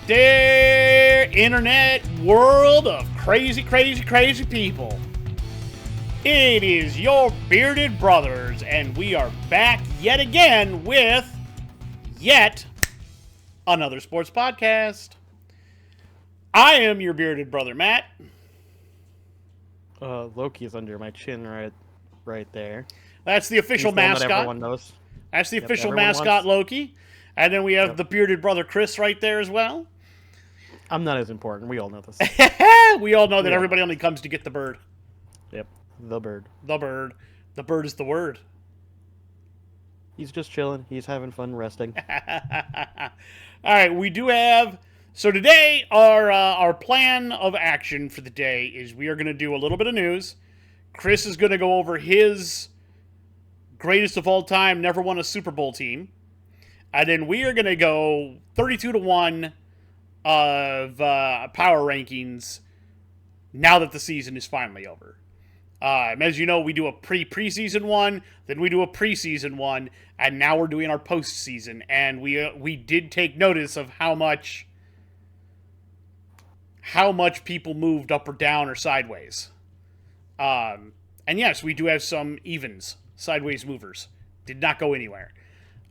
there, internet world of crazy, crazy, crazy people. It is your bearded brothers, and we are back yet again with yet another sports podcast. I am your bearded brother, Matt. Loki is under my chin right there. That's the official mascot. That everyone knows. That's the official mascot, Loki. And then we have the bearded brother, Chris, right there as well. I'm not as important. We all know this. We all know that everybody only comes to get the bird. Yep, the bird. The bird. The bird is the word. He's just chilling. He's having fun resting. All right, we do have... So today, our plan of action for the day is we are going to do a little bit of news. Chris is going to go over his greatest of all time, never won a Super Bowl team. And then we are going to go 32-1 of power rankings now that the season is finally over. As you know, we do a preseason one, then we do a preseason one, and now we're doing our postseason. And we did take notice of how much people moved up or down or sideways. And yes, we do have some evens, sideways movers. Did not go anywhere.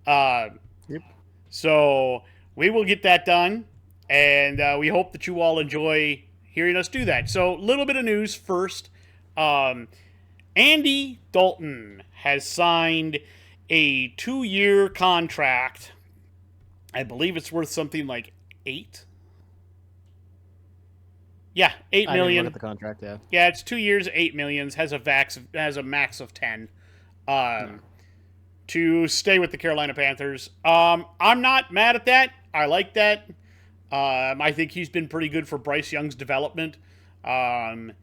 Yep. So we will get that done, and we hope that you all enjoy hearing us do that. So a little bit of news first. Andy Dalton has signed a 2-year contract. I believe it's worth something like $8 million. Look at the contract, yeah. Yeah, it's 2 years, $8 million. Has a max of 10. To stay with the Carolina Panthers. I'm not mad at that. I like that. I think he's been pretty good for Bryce Young's development. As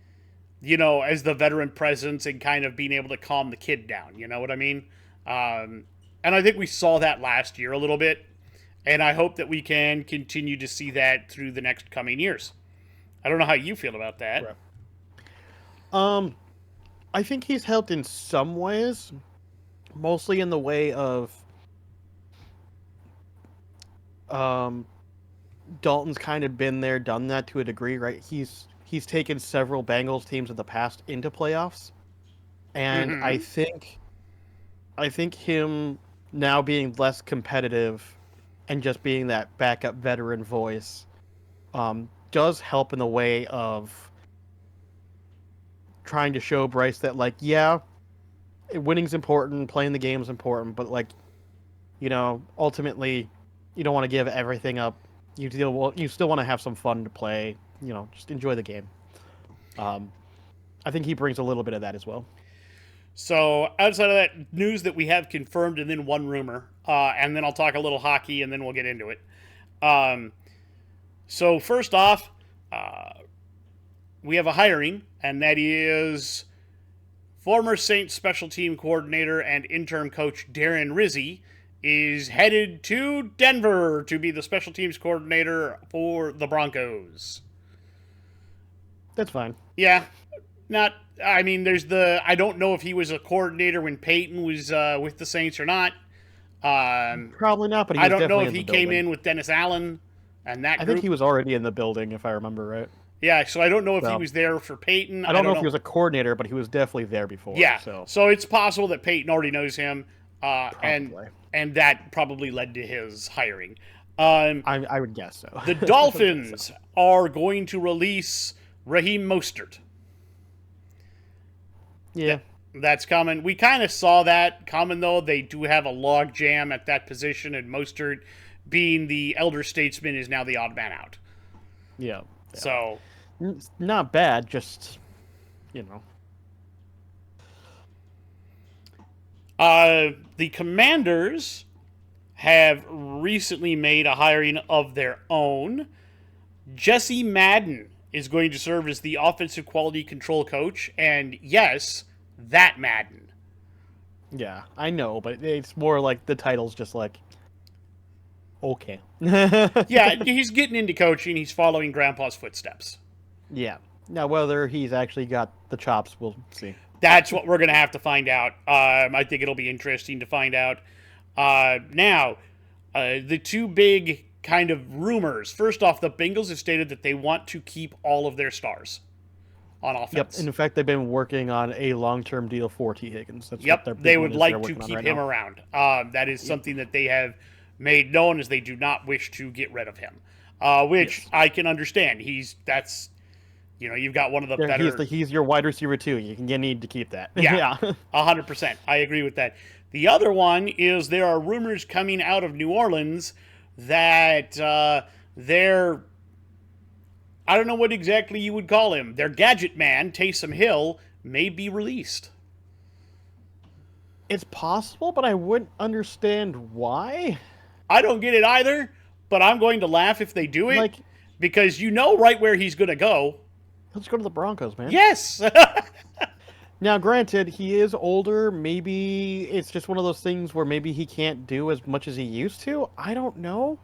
the veteran presence and kind of being able to calm the kid down. You know what I mean? And I think we saw that last year a little bit. And I hope that we can continue to see that through the next coming years. I don't know how you feel about that. Right. I think he's helped in some ways. Mostly in the way of Dalton's kind of been there, done that to a degree, right? He's taken several Bengals teams in the past into playoffs. And I think him now being less competitive and just being that backup veteran voice does help in the way of trying to show Bryce that, winning's important, playing the game's important, but ultimately, you don't want to give everything up. You still want to have some fun to play. Just enjoy the game. I think he brings a little bit of that as well. So outside of that news that we have confirmed, and then one rumor, and then I'll talk a little hockey, and then we'll get into it. So first off, we have a hiring, and that is former Saints special team coordinator and interim coach Darren Rizzi is headed to Denver to be the special teams coordinator for the Broncos. That's fine. Yeah. I don't know if he was a coordinator when Peyton was with the Saints or not. Probably not, but I don't know if he came in with Dennis Allen and that group. I think he was already in the building, if I remember right. Yeah, so I don't know if he was there for Peyton. I don't know if he was a coordinator, but he was definitely there before. Yeah, so it's possible that Peyton already knows him, and that probably led to his hiring. I would guess so. The Dolphins are going to release Raheem Mostert. Yeah. That's coming. We kind of saw that coming, though. They do have a log jam at that position, and Mostert, being the elder statesman, is now the odd man out. Yeah. So... not bad, just, The Commanders have recently made a hiring of their own. Jesse Madden is going to serve as the offensive quality control coach, and yes, that Madden. Yeah, I know, but it's more like the title's just like, okay. Yeah, he's getting into coaching. He's following Grandpa's footsteps. Yeah. Now, whether he's actually got the chops, we'll see. That's what we're going to have to find out. I think it'll be interesting to find out. Now, the two big kind of rumors. First off, the Bengals have stated that they want to keep all of their stars on Yep. offense. And in fact, they've been working on a long-term deal for T. Higgins. That's Yep, what their they big would one is like they're to working on keep right him now. around. That is something that they have made known as they do not wish to get rid of him, which Yes. I can understand. You've got one of the better. He's your wide receiver too. You need to keep that. Yeah, 100%. I agree with that. The other one is there are rumors coming out of New Orleans that their, I don't know what exactly you would call him, their gadget man, Taysom Hill, may be released. It's possible, but I wouldn't understand why. I don't get it either, but I'm going to laugh if they do it Like, because you know right where he's going to go. let's go to the Broncos, man. Yes. Now, granted, he is older. Maybe it's just one of those things where maybe he can't do as much as he used to. I don't know.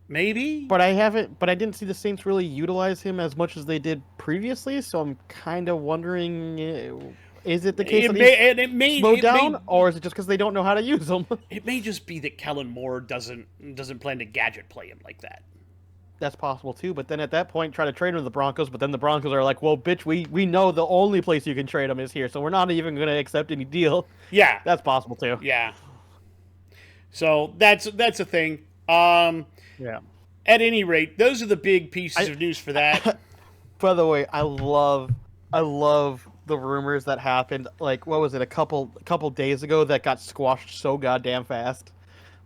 Maybe. But I didn't see the Saints really utilize him as much as they did previously, so I'm kind of wondering, is it the case that he's slowed down, or is it just because they don't know how to use him? It may just be that Kellen Moore doesn't plan to gadget play him like that. That's possible too, but then at that point, try to trade him to the Broncos, but then the Broncos are like, well, bitch, we know the only place you can trade him is here, so we're not even going to accept any deal. Yeah. That's possible too. Yeah. So that's a thing. Yeah. At any rate, those are the big pieces of news for that. By the way, I love the rumors that happened. Like, what was it, a couple days ago that got squashed so goddamn fast?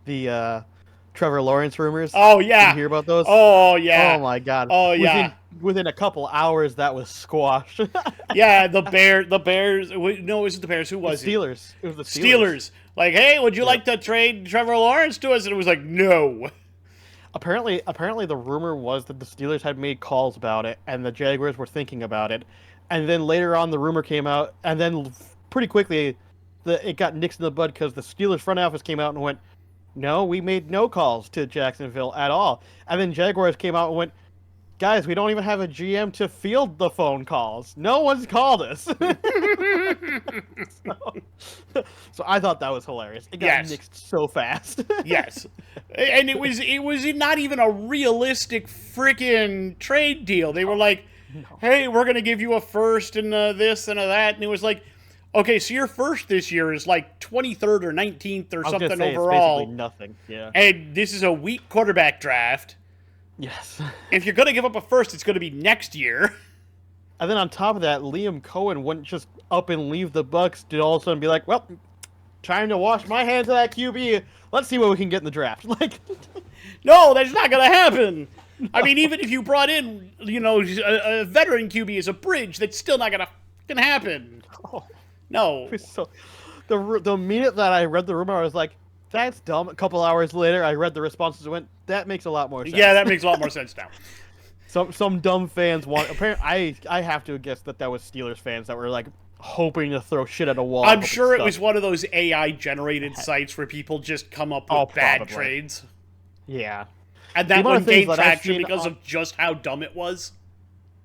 The Trevor Lawrence rumors. Oh yeah. Did you hear about those? Oh yeah. Oh my god. Oh yeah. Within a couple hours, that was squashed. Yeah, the Bears. No, it wasn't the Bears. Who was it? Steelers. It was the Steelers. Like, hey, would you like to trade Trevor Lawrence to us? And it was like, no. Apparently, the rumor was that the Steelers had made calls about it, and the Jaguars were thinking about it. And then later on, the rumor came out, and then pretty quickly, it got nixed in the bud because the Steelers front office came out and went, "No, we made no calls to Jacksonville at all." And then Jaguars came out and went, "Guys, we don't even have a GM to field the phone calls. No one's called us." So I thought that was hilarious. It got nixed so fast. Yes. And it was not even a realistic freaking trade deal. They were like, hey, we're going to give you a first and this and a that. And it was like, okay, so your first this year is like 23rd or 19th or something overall. It's basically nothing. Yeah. And this is a weak quarterback draft. Yes. If you're going to give up a first, it's going to be next year. And then on top of that, Liam Cohen wouldn't just up and leave the Bucks to all of a sudden be like, well, time to wash my hands of that QB. Let's see what we can get in the draft. Like, no, that's not going to happen. I mean, even if you brought in, a veteran QB as a bridge, that's still not going to happen. Oh, no. So, the minute that I read the rumor, I was like, that's dumb. A couple hours later, I read the responses and went, that makes a lot more sense. Yeah, that makes a lot more sense now. Some dumb fans want. Apparently, I have to guess that was Steelers fans that were like hoping to throw shit at a wall. I'm sure it was one of those AI generated sites where people just come up with bad trades. Yeah, and that one gained traction because of just how dumb it was.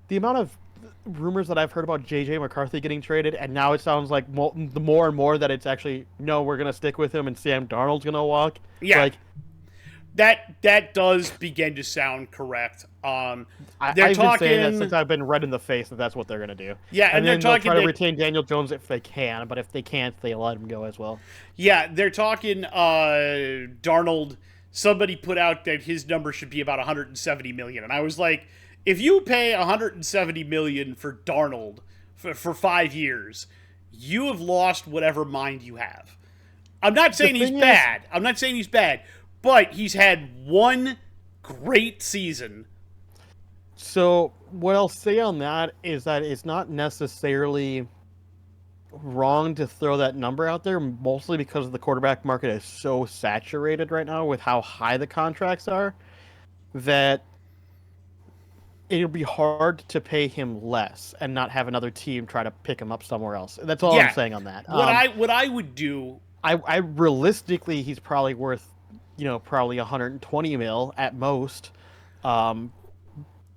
The amount of rumors that I've heard about JJ McCarthy getting traded, and now it sounds like the more and more that it's actually no, we're gonna stick with him, and Sam Darnold's gonna walk. Yeah. Like, that does begin to sound correct. I've been saying that since I've been red in the face that's what they're going to do. Yeah, and they're then talking they'll try to retain Daniel Jones if they can, but if they can't, they let him go as well. Yeah, they're talking Darnold. Somebody put out that his number should be about 170 million, and I was like, if you pay 170 million for Darnold for 5 years, you have lost whatever mind you have. I'm not saying he's bad. I'm not saying he's bad. But he's had one great season. So what I'll say on that is that it's not necessarily wrong to throw that number out there, mostly because the quarterback market is so saturated right now with how high the contracts are, that it'll be hard to pay him less and not have another team try to pick him up somewhere else. That's all I'm saying on that. What I would do... I realistically, he's probably worth... probably 120 mil at most.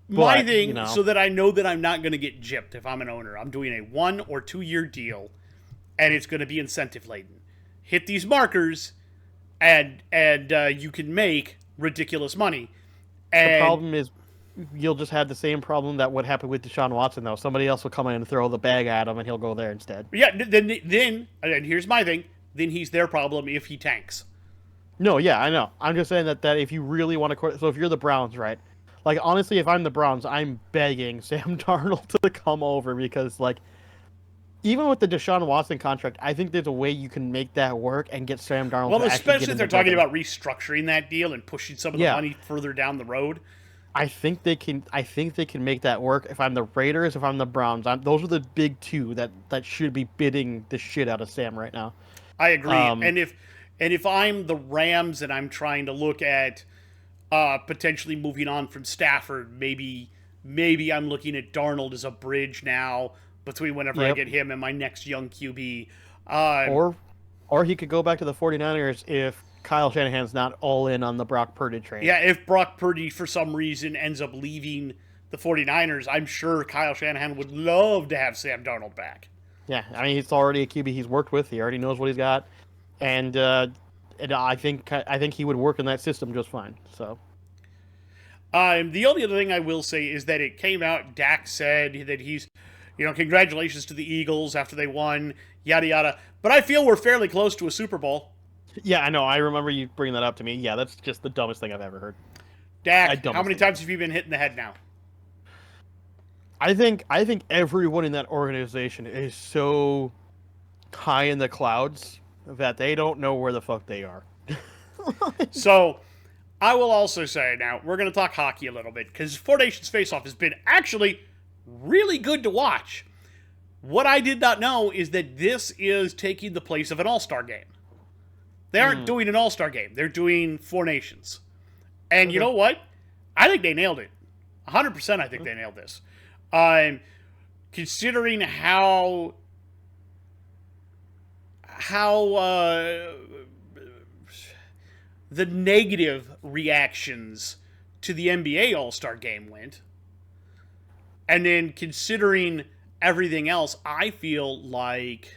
My thing, so that I know that I'm not going to get gypped if I'm an owner, I'm doing a 1 or 2 year deal, and it's going to be incentive laden. Hit these markers, and you can make ridiculous money. The And problem is you'll just have the same problem that would happen with Deshaun Watson, though. Somebody else will come in and throw the bag at him, and he'll go there instead. yeah, then and here's my thing. Then he's their problem if he tanks. No, yeah, I know. I'm just saying that if you really want to, so if you're the Browns, right? Like honestly, if I'm the Browns, I'm begging Sam Darnold to come over because like even with the Deshaun Watson contract, I think there's a way you can make that work and get Sam Darnold Well, to actually get especially if in they're the talking building. about restructuring that deal and pushing some of the Yeah, money further down the road. I think they can. I think they can make that work. If I'm the Raiders, if I'm the Browns, those are the big two that should be bidding the shit out of Sam right now. I agree. Um, And if I'm the Rams and I'm trying to look at potentially moving on from Stafford, maybe I'm looking at Darnold as a bridge now between whenever I yep. get him and my next young QB. Um, Or, or he could go back to the 49ers if Kyle Shanahan's not all in on the Brock Purdy train. yeah, if Brock Purdy for some reason ends up leaving the 49ers, I'm sure Kyle Shanahan would love to have Sam Darnold back. Yeah, I mean he's already a QB he's worked with. He already knows what he's got, and I think he would work in that system just fine. So The only other thing I will say is that it came out. Dak said that congratulations to the Eagles after they won, yada yada. But I feel we're fairly close to a Super Bowl. yeah, I know. I remember you bringing that up to me. Yeah, that's just the dumbest thing I've ever heard. Dak, how Dumbest many thing. times have you been hit in the head now? I think everyone in that organization is so high in the clouds that they don't know where the fuck they are. So, I will also say now, we're going to talk hockey a little bit because Four Nations Face Off has been actually really good to watch. What I did not know is that this is taking the place of an All Star game. They aren't doing an All Star game, they're doing Four Nations. And you know what? I think they nailed it. 100% I think they nailed this. Considering how the negative reactions to the NBA All-Star game went, and then considering everything else, I feel like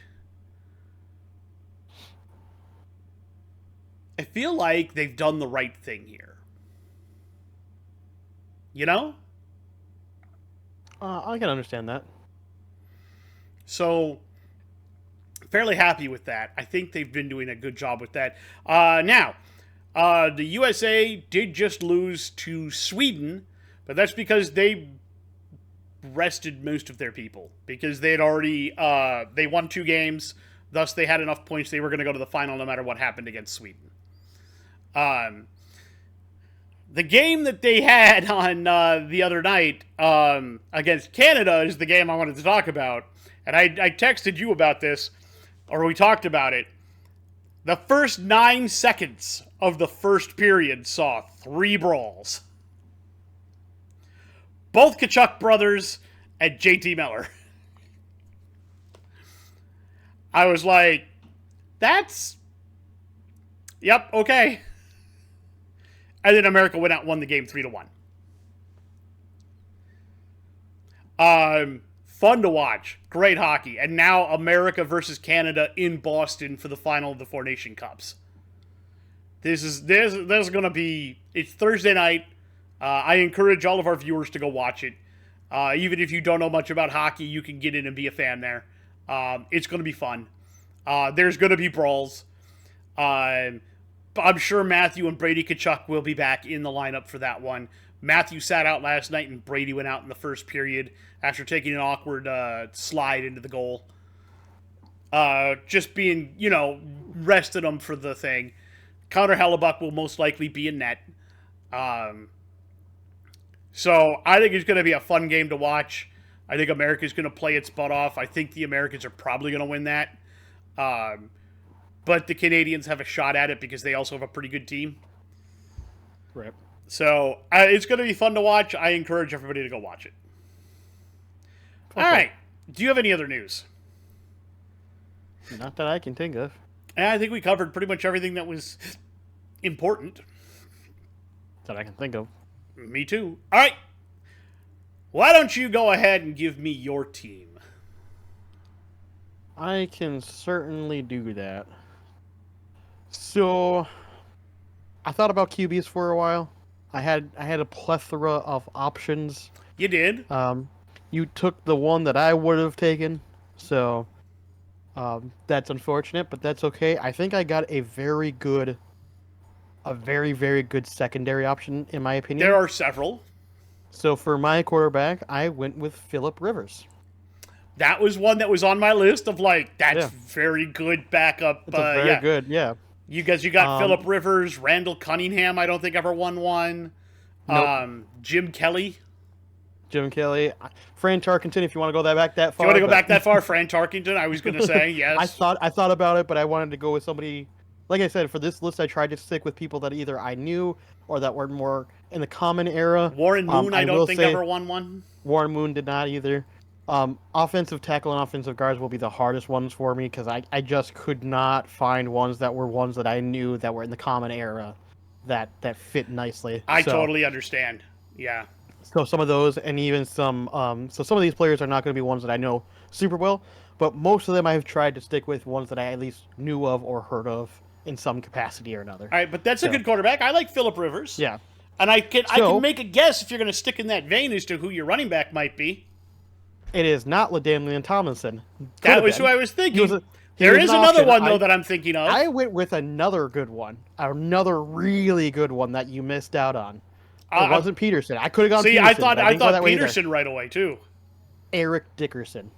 they've done the right thing here. You know? I can understand that. So, fairly happy with that. I think they've been doing a good job with that. Now, the USA did just lose to Sweden, but that's because they rested most of their people because they had already they won 2 games, thus they had enough points they were going to go to the final no matter what happened against Sweden. The game that they had on the other night against Canada is the game I wanted to talk about, and I texted you about this, or we talked about it. The first 9 seconds of the first period saw 3 brawls. Both Kachuk brothers and JT Miller. I was like, yep, okay. And then America went out and won the game 3-1. Fun to watch. Great hockey. And now America versus Canada in Boston for the final of the Four Nation Cups. This is going to be... It's Thursday night. I encourage all of our viewers to go watch it. Even if you don't know much about hockey, you can get in and be a fan there. It's going to be fun. There's going to be brawls. I'm sure Matthew and Brady Tkachuk will be back in the lineup for that one. Matthew sat out last night and Brady went out in the first period after taking an awkward slide into the goal. Just being, rested him for the thing. Connor Hellebuck will most likely be in net. So I think it's going to be a fun game to watch. I think America's going to play its butt off. I think the Americans are probably going to win that. But the Canadians have a shot at it because they also have a pretty good team. Right. So it's going to be fun to watch. I encourage everybody to go watch it. Okay. All right. Do you have any other news? Not that I can think of. I think we covered pretty much everything that was important. That I can think of. Me too. All right. Why don't you go ahead and give me your team? I can certainly do that. So, I thought about QBs for a while, I had a plethora of options. You did. You took the one that I would have taken, so that's unfortunate, but that's okay. I think I got a very, very good secondary option, in my There opinion. are several. So for my quarterback, I went with Phillip Rivers. That was one that was on my list of like, that's Yeah, very good backup. it's a very Yeah. good, yeah. You got Philip Um, Rivers, Randall Cunningham, I don't think ever won one. nope. Jim Kelly. Jim Kelly, Fran Tarkenton, if you want to go that If you want far, to go but back that far, Fran Tarkington, I was going to say, yes. I thought about it, but I wanted to go with somebody. Like I said, for this list, I tried to stick with people that either I knew or that were more in the common era. Warren Moon, I I don't will think say ever won one. Warren Moon did not either. Offensive tackle and offensive guards will be the hardest ones for me because I just could not find ones that were ones that I knew that were in the common era that fit nicely. I So totally understand. Yeah. so some of those and even some of these players are not going to be ones that I know super well, but most of them I've tried to stick with ones that I at least knew of or heard of in some capacity or another. All right, but that's a So good quarterback. I like Philip Rivers. yeah. And I can So make a guess if you're going to stick in that vein as to who your running back might be. it is not LaDainian Tomlinson. Could That have was been. who I was He was thinking. he There was is an another option. one though that I'm thinking of. I went with another good one, another really good one that you missed out on. It wasn't Peterson. I could have gone see, Peterson. I but didn't go thought that way either. Peterson right away too. Eric Dickerson.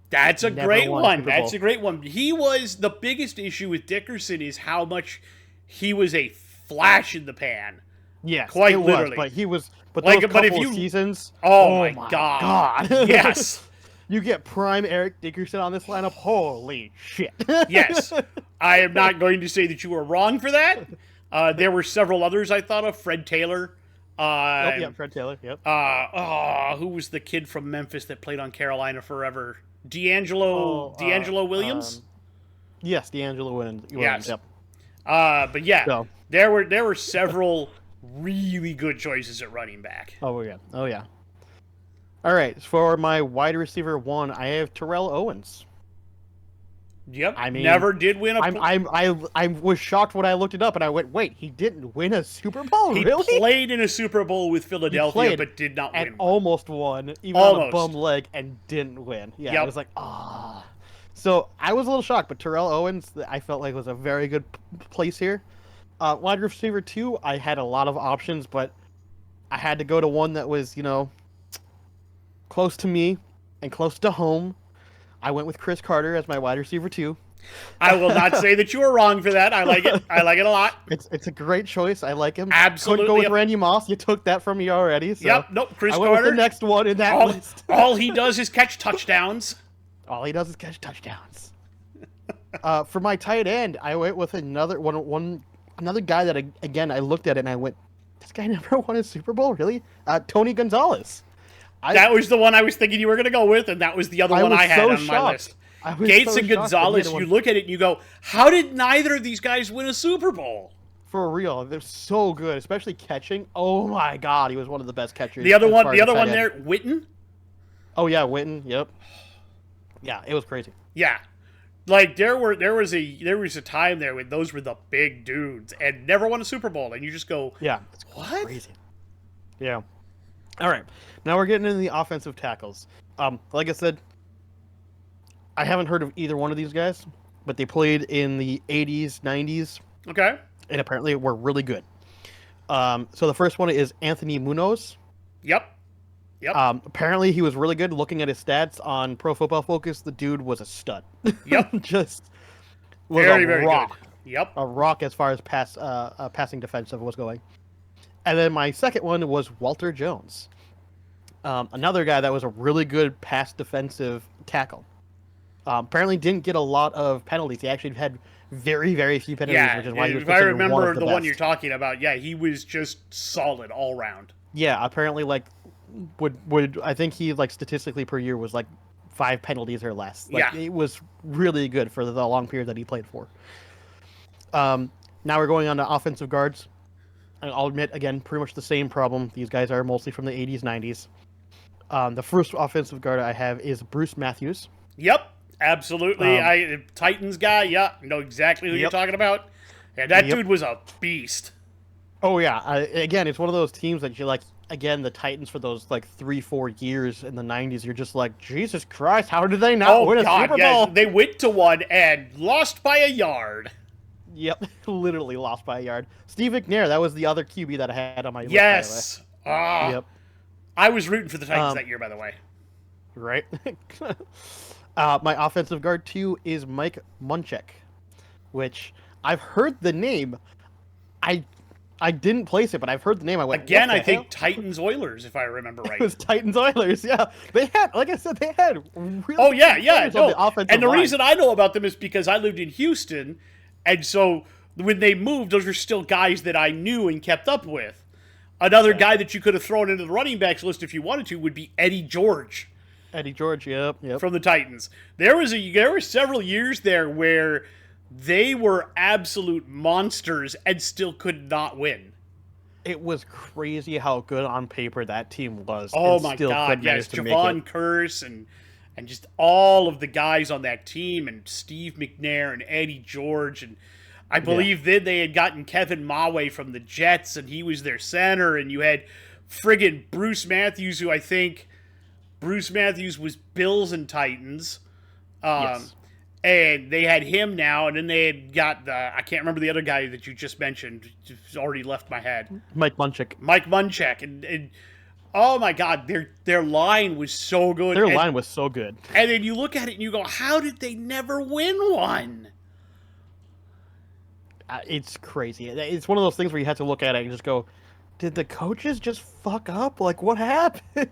That's a Never great won one. Super Bowl. That's a great one. He was the biggest issue with Dickerson is how much he was a flash in the pan. Yes, Quite it literally. was, but he was. But Like, those but if couple of you- seasons. Oh, my God. God. Yes. You get prime Eric Dickerson on this lineup. Holy shit. Yes. I am not going to say that you were wrong for that. There were several others I thought of. Fred Taylor. Oh, yeah, Fred Taylor. Yep. Who was the kid from Memphis that played on Carolina forever? D'Angelo Williams. Yes, D'Angelo Williams. Yes. Yep. But yeah, So. there were several really good choices at running back. Oh yeah. Oh yeah. All right. For my wide receiver one, I have Terrell Owens. Yep. I mean, never did win a. I was shocked when I looked it up and I went, wait, he didn't win a Super Bowl, He really? played in a Super Bowl with Philadelphia, played but did not and win. almost won, even on a Almost. bum leg, and didn't win. Yeah, Yep. I was like, ah. So I was a little shocked, but Terrell Owens, I felt like was a very good place here. Wide receiver two, I had a lot of options, but I had to go to one that was, close to me and close to home. I went with Chris Carter as my wide receiver two. I will not say that you were wrong for that. I like it. I like it a lot. It's a great choice. I like him. Absolutely. Couldn't go with Randy Moss. You took that from me already. So Yep. Nope. Chris I went with Carter. the next one in that all, list. all he does is catch touchdowns. All he does is catch touchdowns. For my tight end, I went with another guy that I looked at it and I went, this guy never won a Super Bowl, really? Tony Gonzalez. That was the one I was thinking you were going to go with, and that was the other one was I had so on my shocked. list. I was Gates so and shocked that he Gonzalez, had you one. look at it and you go, how did neither of these guys win a Super Bowl? For real, they're so good, especially catching. Oh my God, he was one of the best catchers. The other as one, far the as other tight one end. there, Witten. Oh yeah, Witten. Yep. Yeah, it was crazy. Yeah, like there was a time there when those were the big dudes and never won a Super Bowl, and you just go, Yeah, it's what? crazy. Yeah. All right, now we're getting into the offensive tackles. Like I said, I haven't heard of either one of these guys, but they played in the 80s, 90s, Okay. and apparently were really good. So the first one is Anthony Munoz. Yep. Apparently he was really good. Looking at his stats on Pro Football Focus, the dude was a stud. Yep. Just was Very, a very rock. good. Yep. A rock as far as passing defensive was going. And then my second one was Walter Jones. Another guy that was a really good pass defensive tackle. Apparently didn't get a lot of penalties. He actually had very, very few penalties, Yeah. which is why he was If I considered one remember of the the one best. you're talking about, yeah, he was just solid all round. Yeah, apparently would I think he statistically per year was 5 penalties or less. Yeah. It was really good for the long period that he played for. Now we're going on to offensive guards. And I'll admit, again, pretty much the same problem. These guys are mostly from the 80s, 90s. The first offensive guard I have is Bruce Matthews. Yep. Absolutely. Titans guy, yeah, know exactly who you're Yep. talking about. And that Yep. dude was a beast. Oh yeah, again, it's one of those teams that you like. Again, the Titans for those like 3-4 years in the '90s. You're just like, Jesus Christ, how did they not Oh win a God, Super yes, Bowl? they went to one and lost by a yard. Yep, literally lost by a yard. Steve McNair, that was the other QB that I had on my list, by the way. Yes. Ah, Yep. I was rooting for the Titans Um, that year, by the way. right. My offensive guard too is Mike Munchak, which I've heard the name. I I didn't place it, but I've heard the name. I went, Again, what I the hell? think Titans Oilers, if I remember It right. was Titans Oilers. Yeah, they had, like I said, they had really Oh yeah, good yeah, players on no. the offensive And the line. reason I know about them is because I lived in Houston, and so when they moved, those were still guys that I knew and kept up with. Another guy that you could have thrown into the running backs list if you wanted to would be Eddie George Eddie George. Yep, yep. from the Titans. There were several years there where they were absolute monsters and still could not win. It was crazy how good on paper that team was. Oh and my still God! couldn't Yes, manage to make it. Javon Curse and just all of the guys on that team, and Steve McNair and Eddie George, and I believe then they had gotten Kevin Mawe from the Jets, and he was their center, and you had friggin' Bruce Matthews, who I think Bruce Matthews was Bills and Titans. Yes. And they had him now, and then they had got I can't remember the other guy that you just mentioned. It's already left my head. Mike Munchak. Mike Munchak, and oh my God, their line was so good. Their line was so good. And then you look at it and you go, how did they never win one? It's crazy. It's one of those things where you have to look at it and just go, did the coaches just fuck up? Like, what happened?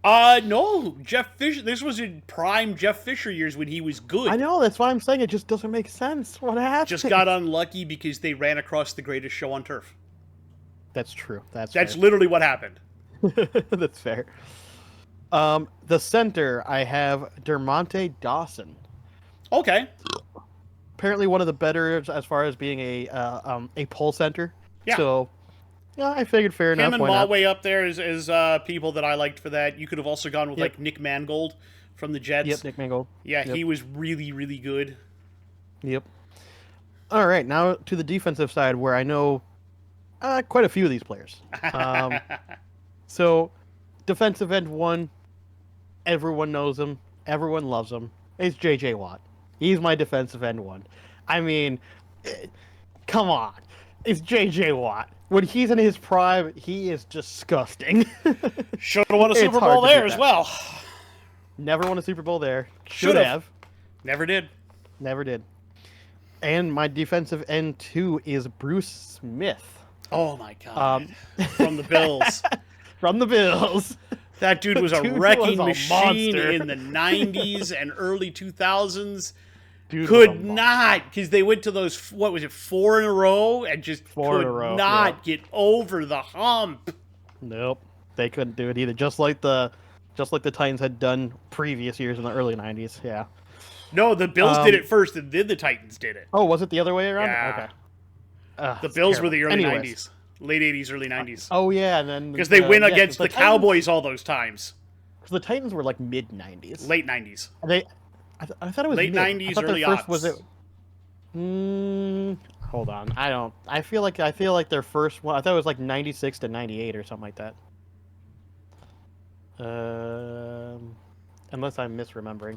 No, Jeff Fisher. This was in prime Jeff Fisher years when he was good. I know, that's why I'm saying it just doesn't make sense. What happened? Just got unlucky because they ran across the greatest show on turf. That's true. That's That's fair. literally what happened. That's fair. The center, I have Dermonte Dawson. Okay. Apparently one of the better as far as being a pull center. Yeah. So, yeah, I figured fair Him enough. and Why not? Mawe up there is people that I liked for that. You could have also gone with Yep. like Nick Mangold from the Jets. Yep, Nick Mangold. Yeah, Yep. he was really, really good. Yep. All right, now to the defensive side, where I know quite a few of these players. So, defensive end one, everyone knows him, everyone loves him. It's J.J. Watt. He's my defensive end one. I mean, come on, it's J.J. Watt. When he's in his prime, he is disgusting. Should have won a It's Super hard Bowl to beat there as that. well. Never won a Super Bowl there. Should've. Should have. Never did. Never did. And my defensive end two is Bruce Smith. Oh my God. From the Bills. From the Bills. That dude was a Dude wrecking was a machine monster. in the 90s and early 2000s. Dude was a Could monster. not, because they went to those, what was it, 4 in a row? And just Four could in a row, not yeah. get over the hump. Nope. They couldn't do it either. Just like the Titans had done previous years in the early 90s. Yeah. No, the Bills did it first, and then the Titans did it. Oh, was it the other way around? Yeah. Okay. The It's Bills were terrible. the early Anyways. 90s. Late 80s, early 90s. Oh, yeah, and then... Because they win yeah, against the Titans- Cowboys all those times. 'cause the Titans were like mid-90s. Late 90s. I thought it was Late mid. 90s, I thought early their first was aughts. it. Hold on. I feel like their first one. I thought it was like 96 to 98 or something like that. Unless I'm misremembering.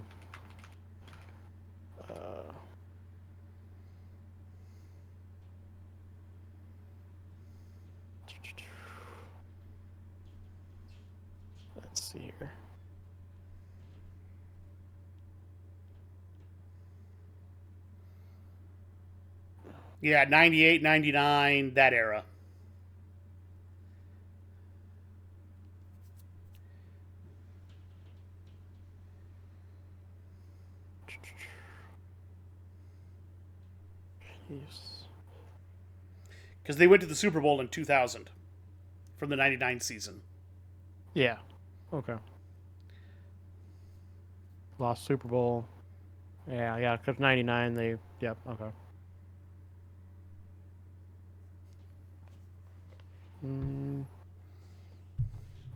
Let's see here. Yeah, 98, 99, that era. Chiefs. Because they went to the Super Bowl in 2000 from the 99 season. Yeah. Okay. Lost Super Bowl. Yeah, because 99 they. Yep. Okay.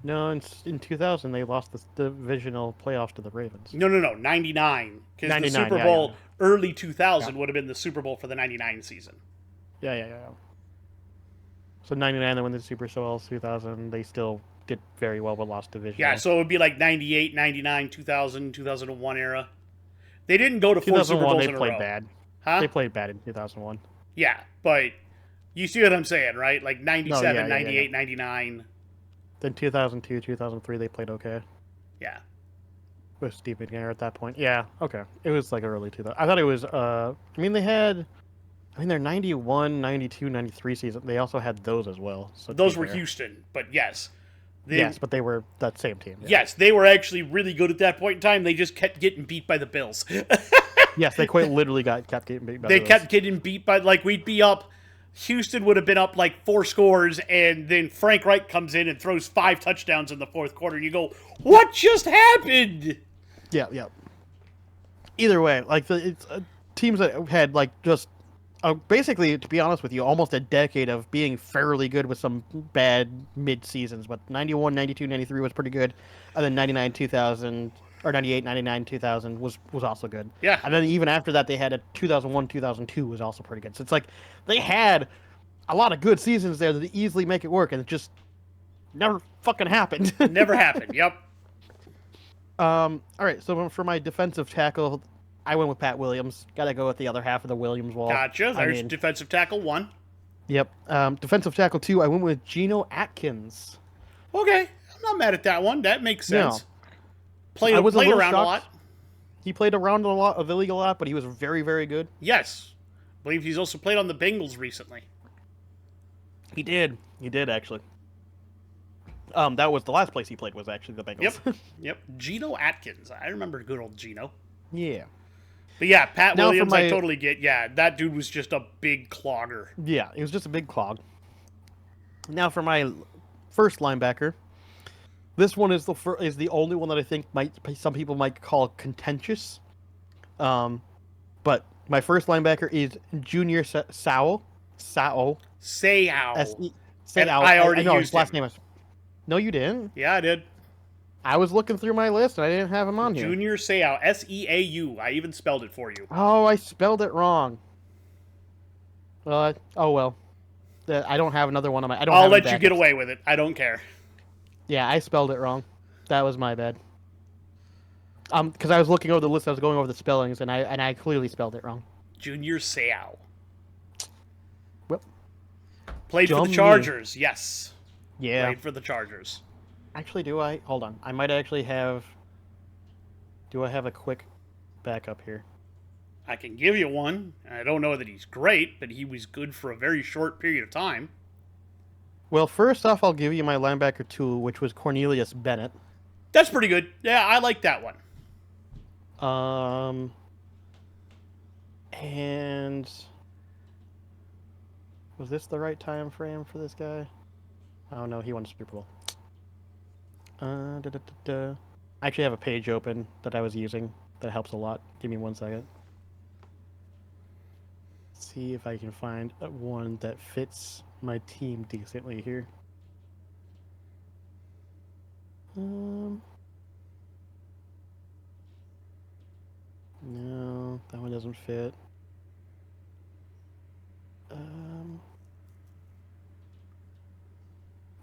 No, in 2000 they lost the divisional playoffs to the Ravens. No, 99. Because the 99, Super yeah, Bowl yeah. early 2000 would have been the Super Bowl for the 99 season. Yeah. So 99 they won the Super Bowl. 2000 they still did very well but lost division. Yeah, Though. so it would be like 98, 99, 2000, 2001 era. They didn't go to 4 Super 2001 Bowls they in a played row. bad. Huh? They played bad in 2001. Yeah, but you see what I'm saying, right? Like No, 97, yeah. 98, 99. Then 2002, 2003 they played okay. Yeah. With Steve McNair at that point. Yeah, okay. It was like early 2000. I thought it was I mean they had their 91, 92, 93 season. They also had those as well. So Those were Houston, but yes. Yes, but they were that same team. Yeah. Yes, they were actually really good at that point in time. They just kept getting beat by the Bills. Yes, they quite literally kept getting beat by They the Bills. kept getting beat by, like, we'd be up. Houston would have been up like 4 scores, and then Frank Reich comes in and throws 5 touchdowns in the fourth quarter, and you go, what just happened? Yeah. Either way, like teams that had like just basically, to be honest with you, almost a decade of being fairly good with some bad mid seasons. But 91, 92, 93 was pretty good, and then 99, 2000 or 98, 99, 2000 was also good. Yeah. And then even after that, they had a 2001, 2002 was also pretty good. So it's like they had a lot of good seasons there that easily make it work, and it just never fucking happened. Never happened. Yep. All right, so for my defensive tackle, I went with Pat Williams. Got to go with the other half of the Williams wall. Gotcha. There's defensive tackle 1. Yep. Defensive tackle 2, I went with Geno Atkins. Okay. I'm not mad at that one. That makes sense. No. Played around a lot. He played around of the league a lot, but he was very, very good. Yes. I believe he's also played on the Bengals recently. He did. He did, actually. That was the last place he played was actually the Bengals. Yep. Geno Atkins. I remember good old Geno. Yeah. But yeah, Pat Williams, I totally get. Yeah, that dude was just a big clogger. Yeah, he was just a big clog. Now for my first linebacker, this one is the only one that I think some people might call contentious. But my first linebacker is Junior Sao. Seau. I already know used his last him. name is. No, you didn't. Yeah, I did. I was looking through my list and I didn't have him on here. Junior Seau. Seau. I even spelled it for you. Oh, I spelled it wrong. Oh well. I don't have another one on my. I'll let you get away with it. I don't care. Yeah, I spelled it wrong. That was my bad. Because I was looking over the list, I was going over the spellings, and I clearly spelled it wrong. Junior Seau. Well, played for the Chargers. Yes. Yeah. Played for the Chargers. Actually, do I? Hold on. I might actually have. Do I have a quick backup here? I can give you one. I don't know that he's great, but he was good for a very short period of time. Well, first off, I'll give you my linebacker 2, which was Cornelius Bennett. That's pretty good. Yeah, I like that one. And was this the right time frame for this guy? Oh no, he won the Super Bowl. I actually have a page open that I was using that helps a lot. Give me 1 second. See if I can find one that fits my team decently here. No, that one doesn't fit.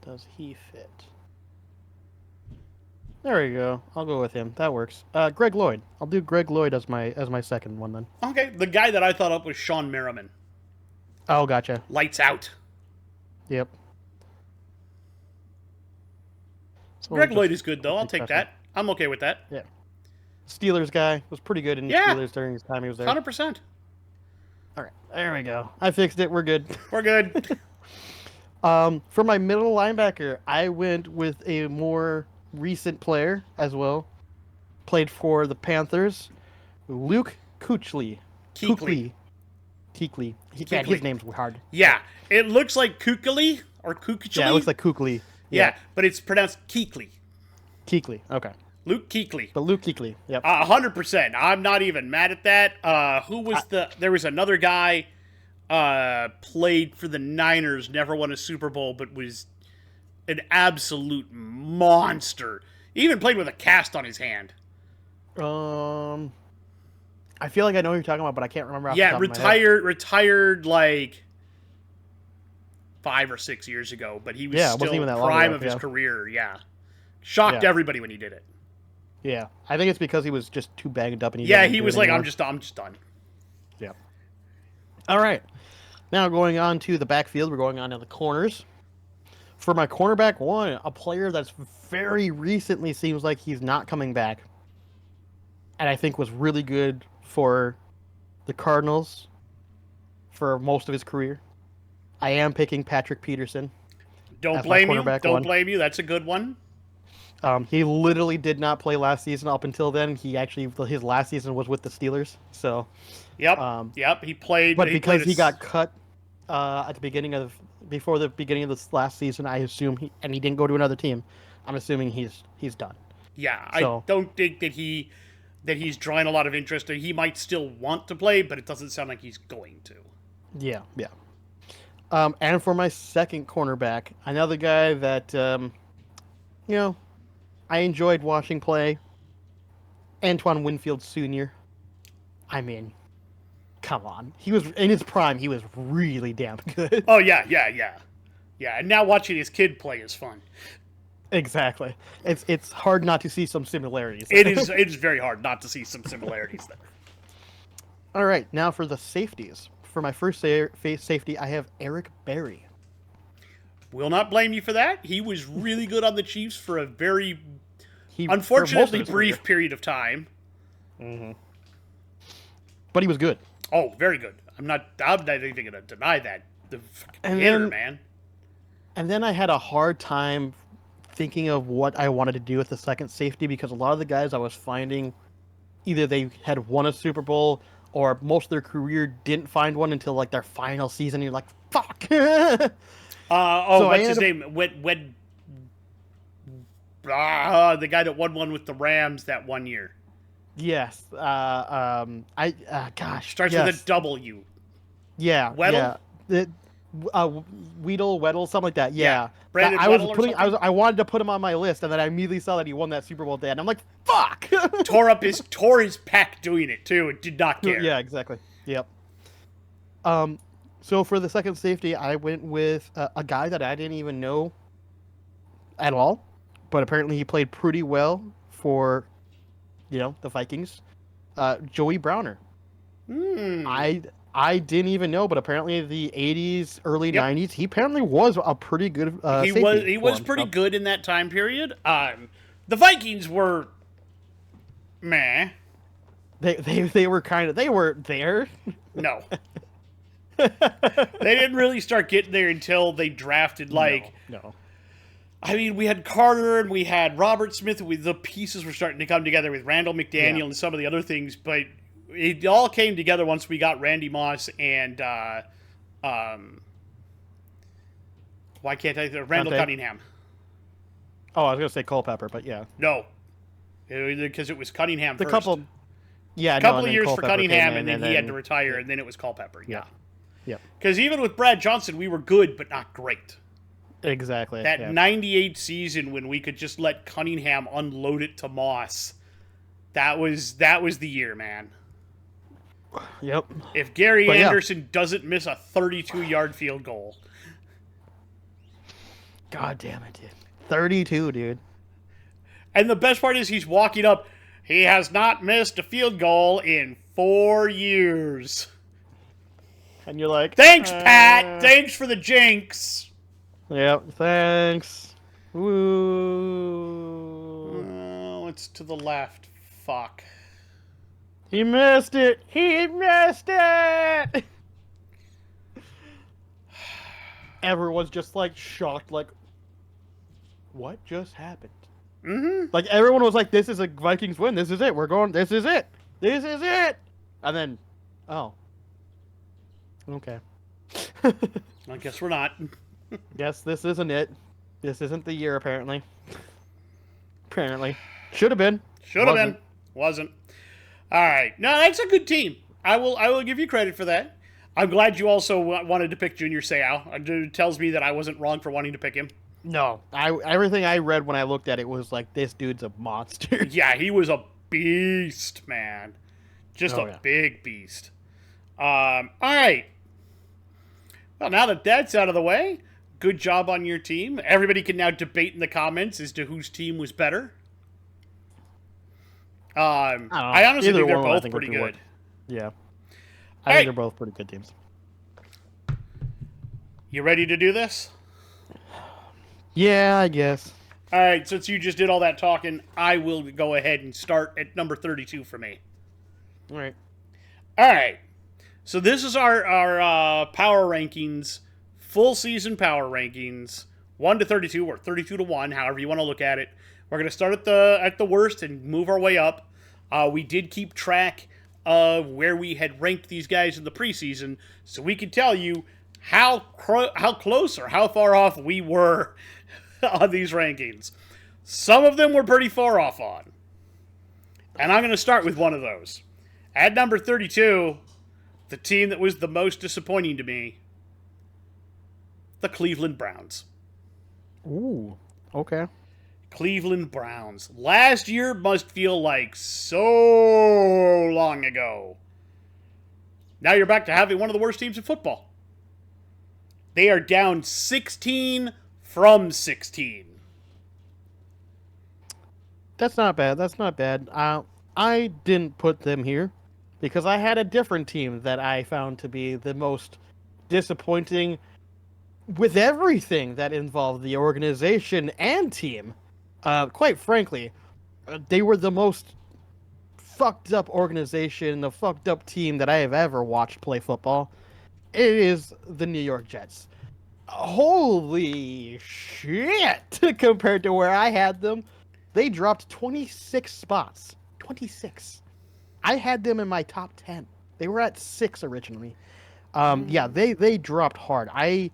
Does he fit? There we go. I'll go with him. That works. Greg Lloyd. I'll do Greg Lloyd as my second one then. Okay, the guy that I thought up was Sean Merriman. Oh, gotcha. Lights out. Yep. So Greg Lloyd is good, though. I'll take that. I'm okay with that. Yeah. Steelers guy was pretty good in the Steelers during his time he was there. 100%. All right, there we go. I fixed it. We're good. We're good. For my middle linebacker, I went with a more recent player as well. Played for the Panthers, Luke Kuechly. Kuechly. Man, his name's hard. Yeah, it looks like Kuechly or Kuechly. Yeah, it looks like Kuechly. Yeah, but it's pronounced Kuechly. Kuechly. Okay. Luke Kuechly. But Luke Kuechly. Yep. 100%. I'm not even mad at that. Who was there was another guy played for the Niners, never won a Super Bowl, but was an absolute monster. He even played with a cast on his hand. I feel like I know who you're talking about, but I can't remember. Off the top of my head. Retired like 5 or 6 years ago, but he was Yeah, it wasn't still even that long prime ago, of his yeah. career. Yeah, shocked Yeah. everybody when he did it. Yeah, I think it's because he was just too banged up and he Yeah, didn't he do was it like, anymore. I'm just done. Yeah. All right. Now going on to the backfield, we're going on to the corners. For my cornerback one, a player that's very recently seems like he's not coming back, and I think was really good for the Cardinals for most of his career. I am picking Patrick Peterson Don't as my blame you. cornerback Don't one. blame you. That's a good one. He literally did not play last season up until then. His last season was with the Steelers. So, Yep, um, yep. He played. but He played. because he got cut at the beginning of before the beginning of this last season, I assume he didn't go to another team. I'm assuming he's done. Yeah, I So don't think that he's drawing a lot of interest. He might still want to play, but it doesn't sound like he's going to. yeah, yeah. And for my second cornerback, another guy that you know I enjoyed watching play, Antoine Winfield Sr. I mean, come on, he was in his prime. He was really damn good. Oh yeah, yeah, yeah, yeah. And now watching his kid play is fun. Exactly. It's hard not to see some similarities. It is. It is very hard not to see some similarities there. All right, now for the safeties. For my first safety, I have Eric Berry. Will not blame you for that. He was really good on the Chiefs for a very He unfortunately for most of his brief career. period of time. But he was good. Oh, very good. I'm not even going to deny that. The fucking And hitter, then- man. And then I had a hard time thinking of what I wanted to do with the second safety because a lot of the guys I was finding either they had won a Super Bowl or most of their career didn't find one until like their final season. You're like, fuck. Oh, So I what's his ended name? The guy that won one with the Rams that one year. Yes. Gosh. Starts yes. with a W. Yeah. Weddle? Yeah. Weddle, something like that. Yeah. Brandon I was Weddle or putting. something? I wanted to put him on my list, and then I immediately saw that he won that Super Bowl day, and I'm like, fuck. tore his pec doing it too. It did not care. Yeah, exactly. Yep. So for the second safety, I went with a guy that I didn't even know at all, but apparently he played pretty well for, the Vikings. Joey Browner. I didn't even know, but apparently the 80s, early 90s, he apparently was a pretty good safety. He was pretty good in that time period. The Vikings were meh. They were there. No. They didn't really start getting there until they drafted No. I mean, we had Carter and we had Robert Smith. The pieces were starting to come together with Randall McDaniel and some of the other things, but it all came together once we got Randy Moss and why can't I think Randall Cunningham? Oh, I was gonna say Culpepper, but yeah. No, because it was Cunningham The first. couple A couple of years for Cunningham, and then he had to retire, and then it was Culpepper. Yeah. Yep. Because even with Brad Johnson, we were good, but not great. Exactly. That 98 season when we could just let Cunningham unload it to Moss, that was the year, man. Yep. If Gary Anderson doesn't miss a 32-yard field goal. God damn it, dude. 32, dude. And the best part is he's walking up. He has not missed a field goal in 4 years. And you're like, Thanks, Pat. Thanks for the jinx. Yep, thanks. Woo. Oh, it's to the left. Fuck. He missed it. He missed it. Everyone's just like shocked, like, what just happened? Mm-hmm. Like everyone was like, "This is a Vikings win. This is it. We're going. This is it. This is it." And then, oh, okay. I guess we're not. Guess this isn't it. This isn't the year. Apparently. Should have been. Should have been. Wasn't. All right. No, that's a good team. I will give you credit for that. I'm glad you also wanted to pick Junior Seau. It tells me that I wasn't wrong for wanting to pick him. No, everything I read when I looked at it was like, this dude's a monster. Yeah, he was a beast, man. Just a big beast. All right. Well, now that that's out of the way, good job on your team. Everybody can now debate in the comments as to whose team was better. I don't know. I honestly Either think they're one I both think pretty would be good. work. Yeah. I Hey! think they're both pretty good teams. You ready to do this? Yeah, I guess. All right, since you just did all that talking, I will go ahead and start at number 32 for me. All right. All right. So this is our power rankings, full season power rankings, 1 to 32 or 32 to 1, however you want to look at it. We're going to start at the worst and move our way up. We did keep track of where we had ranked these guys in the preseason, so we could tell you how close or how far off we were on these rankings. Some of them were pretty far off on. And I'm going to start with one of those. At number 32, the team that was the most disappointing to me, the Cleveland Browns. Ooh. Okay. Cleveland Browns. Last year must feel like so long ago. Now you're back to having one of the worst teams in football. They are down 16 from 16. That's not bad. That's not bad. I didn't put them here because I had a different team that I found to be the most disappointing with everything that involved the organization and team. Quite frankly, they were the most fucked up organization, the fucked up team that I have ever watched play football. It is the New York Jets. Holy shit! Compared to where I had them, they dropped 26 spots. 26. I had them in my top 10. They were at 6 originally. Yeah, they dropped hard. I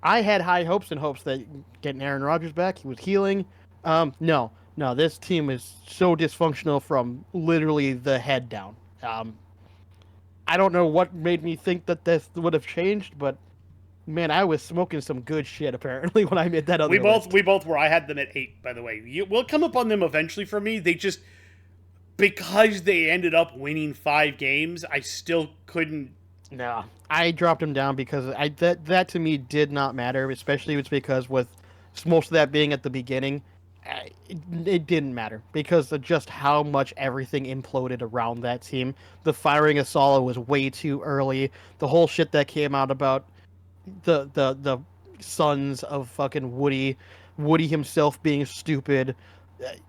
had high hopes and hopes that getting Aaron Rodgers back, he was healing. No, this team is so dysfunctional from literally the head down. I don't know what made me think that this would have changed, but man, I was smoking some good shit apparently when I made that other list. We both were. I had them at 8, by the way. We'll come up on them eventually for me. They just, because they ended up winning 5 games, I still couldn't. No, I dropped them down because that to me did not matter, especially it's because with most of that being at the beginning, it didn't matter because of just how much everything imploded around that team. The firing of Sala was way too early. The whole shit that came out about the sons of fucking Woody himself being stupid,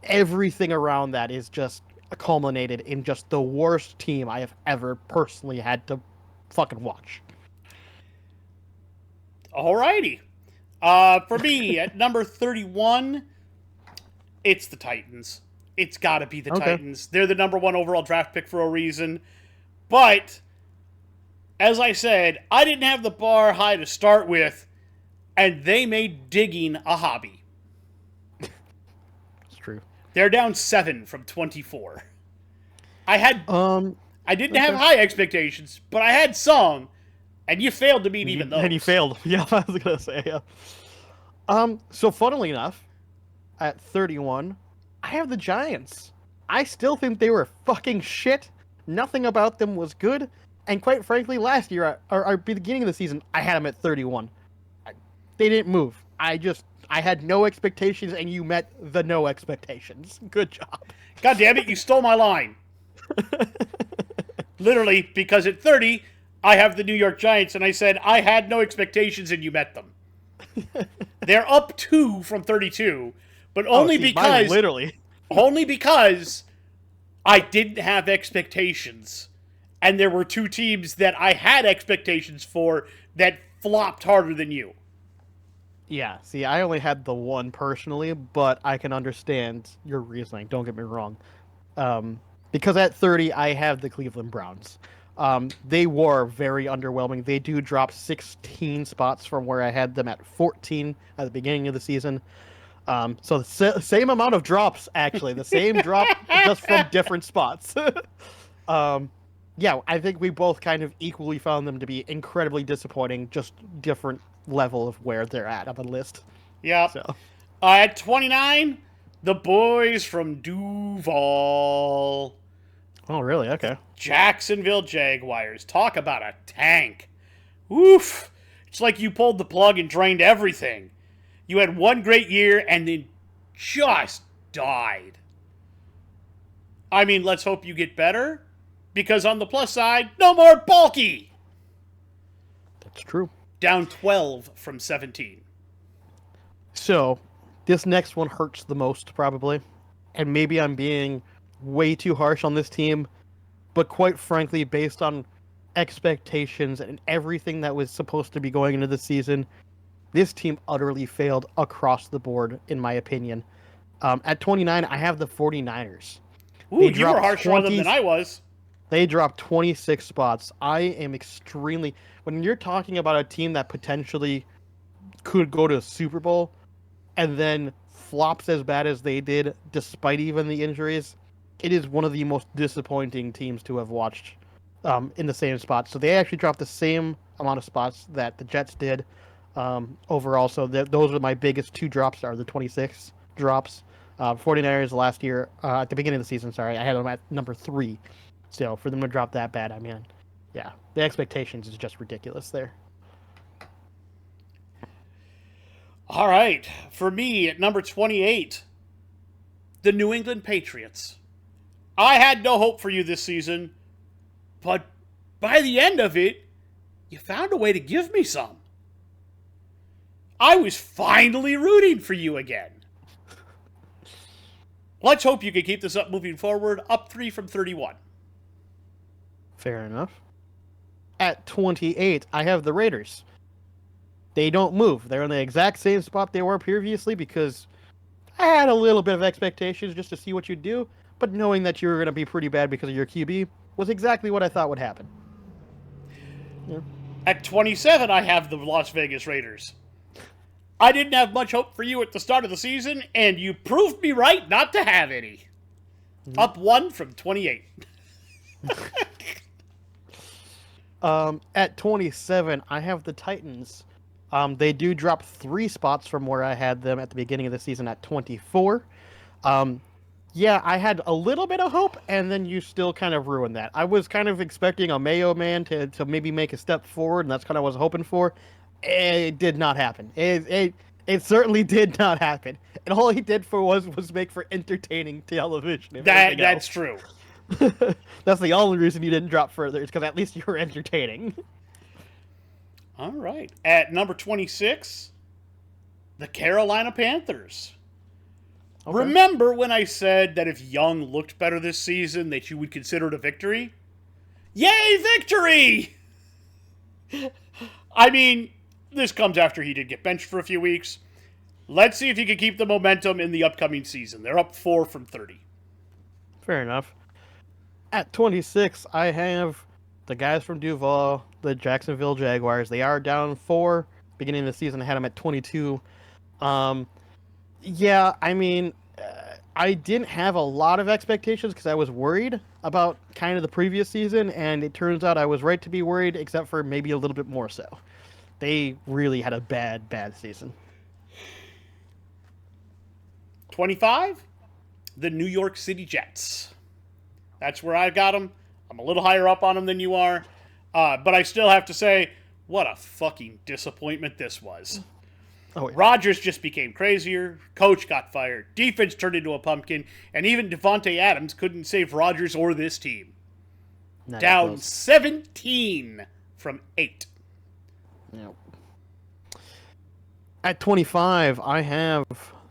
everything around that is just culminated in just the worst team I have ever personally had to fucking watch. Alrighty. For me, at number 31, it's the Titans. It's got to be the Titans. They're the number 1 overall draft pick for a reason. But, as I said, I didn't have the bar high to start with, and they made digging a hobby. It's true. They're down 7 from 24. I didn't have high expectations, but I had some, and you failed to meet even those. And you failed. Yeah, I was gonna say. Yeah. So funnily enough, at 31, I have the Giants. I still think they were fucking shit. Nothing about them was good. And quite frankly, last year, or beginning of the season, I had them at 31. They didn't move. I had no expectations, and you met the no expectations. Good job. God damn it, you stole my line. Literally, because at 30, I have the New York Giants, and I said I had no expectations, and you met them. They're up 2 from 32, but only because literally only because I didn't have expectations, and there were 2 teams that I had expectations for that flopped harder than you. Yeah, see, I only had the one personally, but I can understand your reasoning. Don't get me wrong. Because at 30, I have the Cleveland Browns. They were very underwhelming. They do drop 16 spots from where I had them at 14 at the beginning of the season. So the same amount of drops, actually. The same drop, just from different spots. Yeah, I think we both kind of equally found them to be incredibly disappointing, just different level of where they're at on the list. Yeah. So. At 29, the boys from Duval. Oh, really? Okay. Jacksonville Jaguars. Talk about a tank. Oof. It's like you pulled the plug and drained everything. You had one great year and then just died. I mean, let's hope you get better. Because on the plus side, no more bulky. That's true. Down 12 from 17. So, this next one hurts the most, probably. And maybe I'm being way too harsh on this team. But quite frankly, based on expectations and everything that was supposed to be going into the season, this team utterly failed across the board, in my opinion. At 29, I have the 49ers. Ooh, you were harsher on them than I was. They dropped 26 spots. I am extremely... When you're talking about a team that potentially could go to a Super Bowl and then flops as bad as they did, despite even the injuries, it is one of the most disappointing teams to have watched in the same spot. So they actually dropped the same amount of spots that the Jets did overall. So those are my biggest two drops, are the 26 drops. 49ers last year, at the beginning of the season, sorry, I had them at number 3. So for them to drop that bad, I mean, yeah, the expectations is just ridiculous there. All right. For me, at number 28, the New England Patriots. I had no hope for you this season, but by the end of it, you found a way to give me some. I was finally rooting for you again. Let's hope you can keep this up moving forward. Up 3 from 31. Fair enough. At 28, I have the Raiders. They don't move. They're in the exact same spot they were previously because I had a little bit of expectations just to see what you'd do, but knowing that you were going to be pretty bad because of your QB was exactly what I thought would happen. Yeah. At 27, I have the Las Vegas Raiders. I didn't have much hope for you at the start of the season, and you proved me right not to have any. Mm-hmm. Up 1 from 28. At 27, I have the Titans. They do drop 3 spots from where I had them at the beginning of the season at 24. Yeah, I had a little bit of hope, and then you still kind of ruined that. I was kind of expecting a Mayo man to maybe make a step forward, and that's kind of what I was hoping for. It did not happen. It certainly did not happen. And all he did was make for entertaining television. That's true. That's the only reason you didn't drop further, is because at least you were entertaining. All right. At number 26, the Carolina Panthers. Okay. Remember when I said that if Young looked better this season, that you would consider it a victory? Yay, victory! I mean, this comes after he did get benched for a few weeks. Let's see if he can keep the momentum in the upcoming season. They're up 4 from 30. Fair enough. At 26, I have the guys from Duval, the Jacksonville Jaguars. They are down 4. Beginning of the season, I had them at 22. Yeah, I mean, I didn't have a lot of expectations because I was worried about kind of the previous season, and it turns out I was right to be worried, except for maybe a little bit more so. They really had a bad season. 25, the New York City Jets. That's where I got them. I'm a little higher up on them than you are, but I still have to say, what a fucking disappointment this was. Oh, yeah. Rodgers just became crazier. Coach got fired. Defense turned into a pumpkin. And even Devontae Adams couldn't save Rodgers or this team. Down 17 from 8. Yep. At 25, I have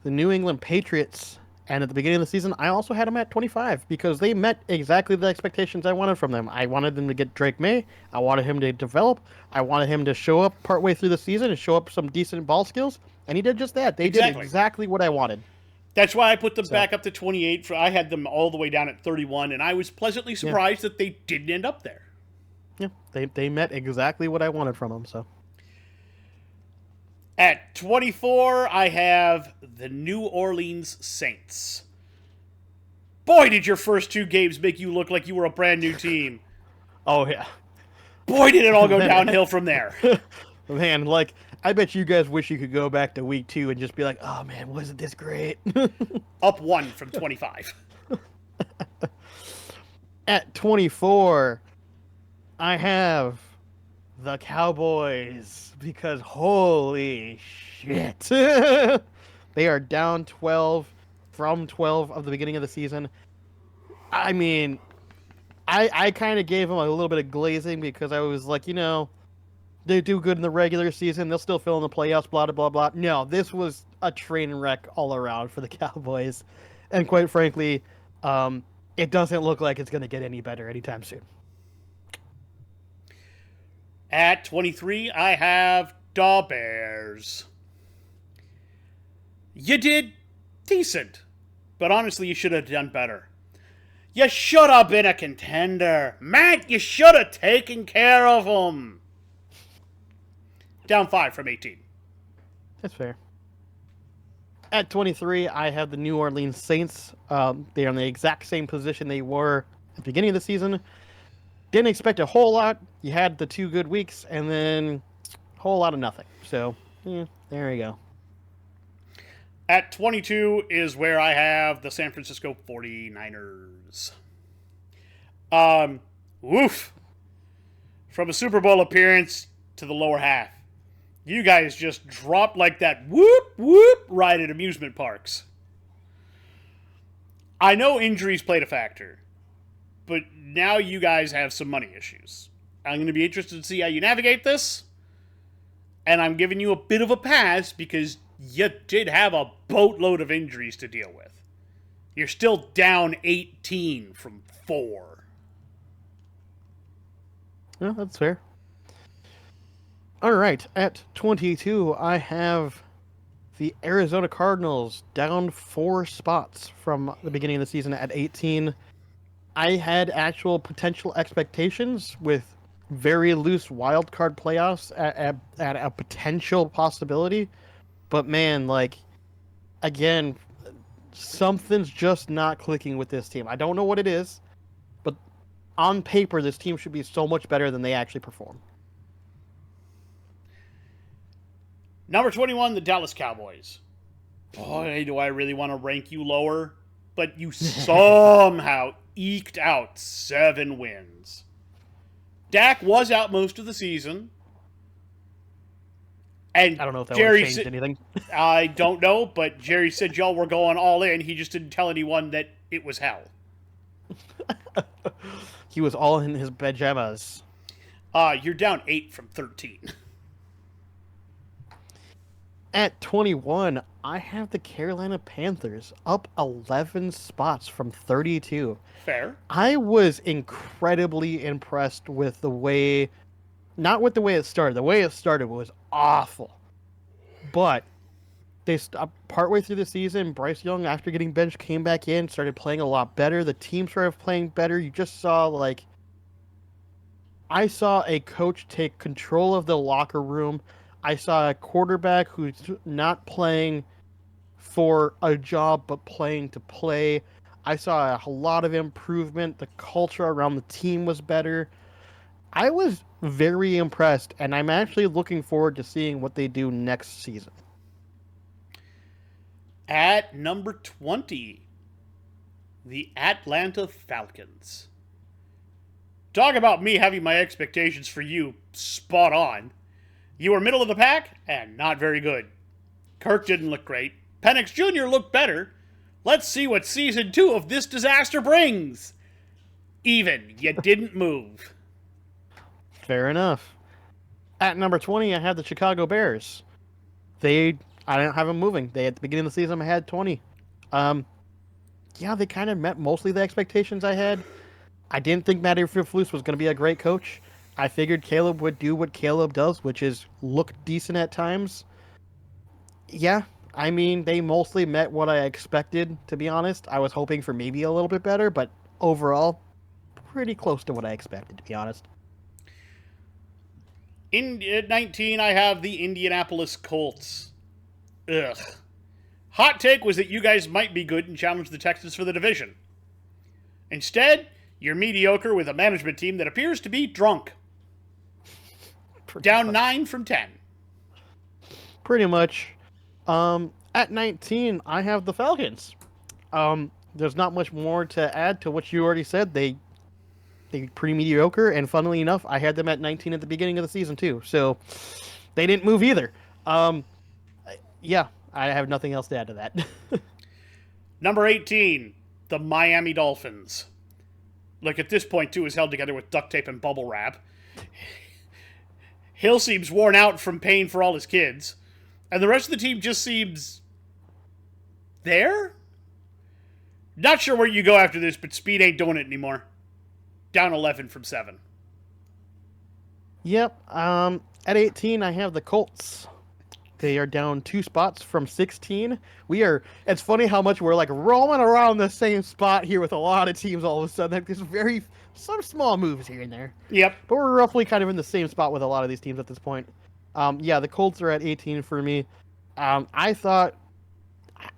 the New England Patriots. And at the beginning of the season, I also had them at 25 because they met exactly the expectations I wanted from them. I wanted them to get Drake May. I wanted him to develop. I wanted him to show up partway through the season and show up some decent ball skills. And he did just that. They did exactly what I wanted. That's why I put them back up to 28. I had them all the way down at 31, and I was pleasantly surprised that they didn't end up there. Yeah, they met exactly what I wanted from them. So. At 24, I have the New Orleans Saints. Boy, did your first 2 games make you look like you were a brand new team. Oh, yeah. Boy, did it all go downhill from there. Man, like, I bet you guys wish you could go back to week 2 and just be like, oh, man, wasn't this great? Up 1 from 25. At 24, I have the Cowboys, because holy shit. They are down 12 from 12 of the beginning of the season. I mean, I kind of gave them a little bit of glazing because I was like, they do good in the regular season. They'll still fill in the playoffs, blah, blah, blah, blah. No, this was a train wreck all around for the Cowboys. And quite frankly, it doesn't look like it's going to get any better anytime soon. At 23, I have the Bears. You did decent, but honestly, you should have done better. You should have been a contender. Matt, you should have taken care of them. Down 5 from 18. That's fair. At 23, I have the New Orleans Saints. They are in the exact same position they were at the beginning of the season. Didn't expect a whole lot. You had the 2 good weeks, and then a whole lot of nothing. So, there you go. At 22 is where I have the San Francisco 49ers. Woof. From a Super Bowl appearance to the lower half. You guys just dropped like that whoop, whoop ride at amusement parks. I know injuries played a factor, but now you guys have some money issues. I'm going to be interested to see how you navigate this. And I'm giving you a bit of a pass because you did have a boatload of injuries to deal with. You're still down 18 from 4. Yeah, that's fair. All right, at 22, I have the Arizona Cardinals down 4 spots from the beginning of the season at 18. I had actual potential expectations with very loose wild card playoffs at a potential possibility. But man, again, something's just not clicking with this team. I don't know what it is, but on paper, this team should be so much better than they actually perform. Number 21, the Dallas Cowboys. Boy, do I really want to rank you lower. But you somehow eked out 7 wins. Dak was out most of the season. And I don't know if that would Jerry have changed anything. I don't know, but Jerry said y'all were going all in. He just didn't tell anyone that it was hell. He was all in his pajamas. You're down 8 from 13. At 21, I have the Carolina Panthers up 11 spots from 32. Fair. I was incredibly impressed with the way, not with the way it started. The way it started was awful. But they stopped partway through the season. Bryce Young, after getting benched, came back in, started playing a lot better. The team started playing better. You just saw, I saw a coach take control of the locker room. I saw a quarterback who's not playing for a job, but playing to play. I saw a lot of improvement. The culture around the team was better. I was very impressed, and I'm actually looking forward to seeing what they do next season. At number 20, the Atlanta Falcons. Talk about me having my expectations for you spot on. You were middle of the pack and not very good. Kirk didn't look great. Penix Jr. looked better. Let's see what season 2 of this disaster brings. Even, you didn't move. Fair enough. At number 20, I have the Chicago Bears. I didn't have them moving. At the beginning of the season, I had 20. They kind of met mostly the expectations I had. I didn't think Matt Eberflus was going to be a great coach. I figured Caleb would do what Caleb does, which is look decent at times. Yeah, I mean, they mostly met what I expected, to be honest. I was hoping for maybe a little bit better, but overall, pretty close to what I expected, to be honest. At 19, I have the Indianapolis Colts. Ugh. Hot take was that you guys might be good and challenge the Texans for the division. Instead, you're mediocre with a management team that appears to be drunk. Down 9 from 10. Pretty much. At 19, I have the Falcons. There's not much more to add to what you already said. They they're pretty mediocre. And funnily enough, I had them at 19 at the beginning of the season too. So they didn't move either. Um, yeah, I have nothing else to add to that. Number 18, the Miami Dolphins. Like at this point, too, is held together with duct tape and bubble wrap. Hill seems worn out from paying for all his kids. And the rest of the team just seems there? Not sure where you go after this, but Speed ain't doing it anymore. Down 11 from 7. Yep. At 18, I have the Colts. They are down 2 spots from 16. It's funny how much we're like roaming around the same spot here with a lot of teams all of a sudden. Like there's some small moves here and there. Yep. But we're roughly kind of in the same spot with a lot of these teams at this point. Yeah, the Colts are at 18 for me. I thought,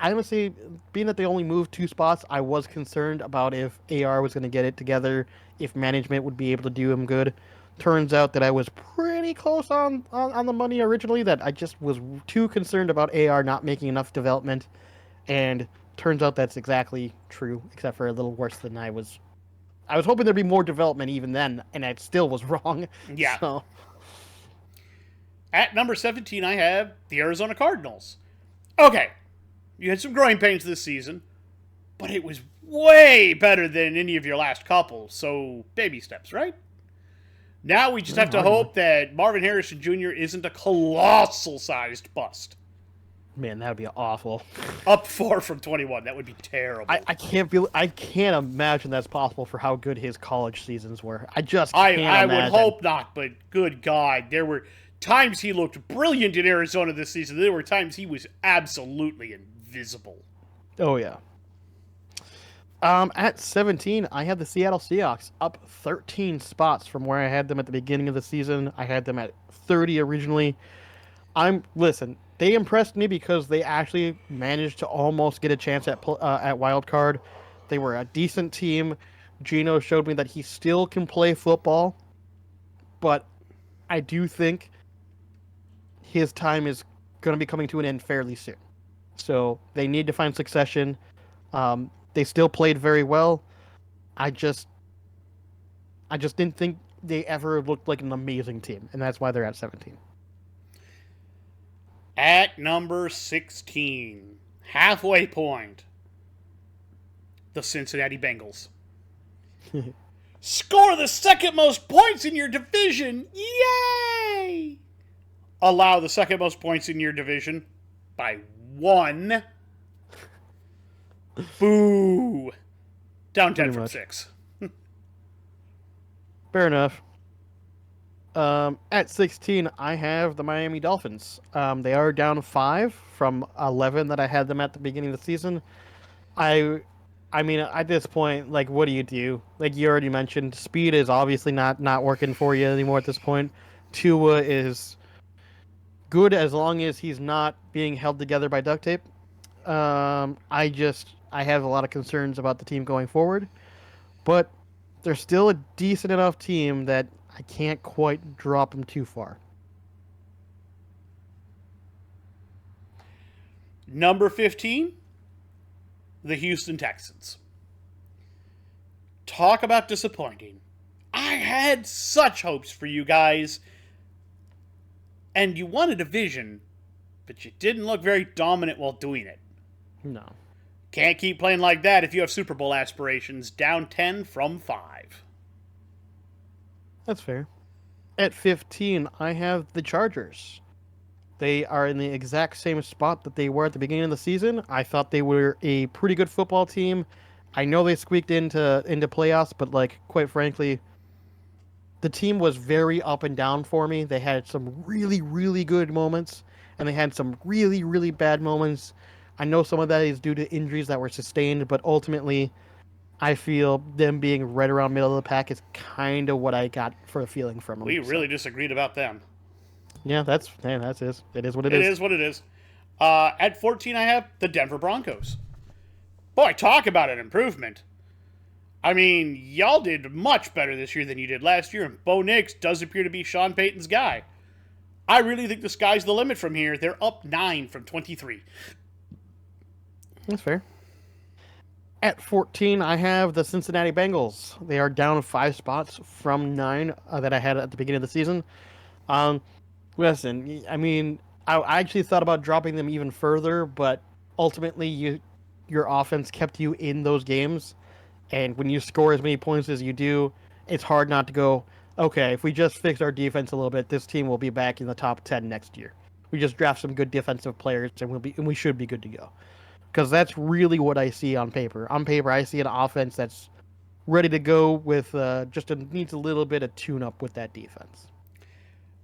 I would say, being that they only moved 2 spots, I was concerned about if AR was going to get it together, if management would be able to do him good. Turns out that I was pretty close on the money originally, that I just was too concerned about AR not making enough development, and turns out that's exactly true, except for a little worse than I was hoping there'd be more development even then, and I still was wrong. Yeah. So. At number 17, I have the Arizona Cardinals. Okay, you had some growing pains this season, but it was way better than any of your last couple, so baby steps, right? Now we just have to hope that Marvin Harrison Jr. isn't a colossal-sized bust. Man, that would be awful. Up 4 from 21. That would be terrible. I can't imagine that's possible for how good his college seasons were. I would hope not, but good God. There were times he looked brilliant in Arizona this season. There were times he was absolutely invisible. Oh, yeah. At 17, I had the Seattle Seahawks up 13 spots from where I had them at the beginning of the season. I had them at 30 originally. Listen, they impressed me because they actually managed to almost get a chance at wild card. They were a decent team. Gino showed me that he still can play football, but I do think his time is going to be coming to an end fairly soon. So they need to find succession. They still played very well. I just didn't think they ever looked like an amazing team, and that's why they're at 17. At number 16, halfway point, the Cincinnati Bengals. Score the second most points in your division! Yay! Allow the second most points in your division by 1. Boo! Down 10 from 6. Fair enough. At 16, I have the Miami Dolphins. They are down 5 from 11 that I had them at the beginning of the season. I mean, at this point, like, what do? Like you already mentioned, speed is obviously not working for you anymore at this point. Tua is good as long as he's not being held together by duct tape. I have a lot of concerns about the team going forward, but they're still a decent enough team that I can't quite drop them too far. Number 15, the Houston Texans. Talk about disappointing. I had such hopes for you guys, and you won a division, but you didn't look very dominant while doing it. No. Can't keep playing like that if you have Super Bowl aspirations. Down 10 from 5. That's fair. At 15, I have the Chargers. They are in the exact same spot that they were at the beginning of the season. I thought they were a pretty good football team. I know they squeaked into playoffs, but like, quite frankly, the team was very up and down for me. They had some really, really good moments, and they had some really, really bad moments. I know some of that is due to injuries that were sustained, but ultimately, I feel them being right around middle of the pack is kind of what I got for a feeling from them. We really disagreed about them. Yeah, that's it. It is what it is. It is what it is. At 14, I have the Denver Broncos. Boy, talk about an improvement. I mean, y'all did much better this year than you did last year, and Bo Nix does appear to be Sean Payton's guy. I really think the sky's the limit from here. They're up 9 from 23. That's fair. At 14, I have the Cincinnati Bengals. They are down 5 spots from 9 that I had at the beginning of the season. Um, Listen, I mean, I actually thought about dropping them even further, but ultimately, your offense kept you in those games, and when you score as many points as you do, it's hard not to go, okay, if we just fix our defense a little bit, this team will be back in the top 10 next year. We just draft some good defensive players, and we should be good to go. Because that's really what I see on paper. On paper, I see an offense that's ready to go with needs a little bit of tune up with that defense.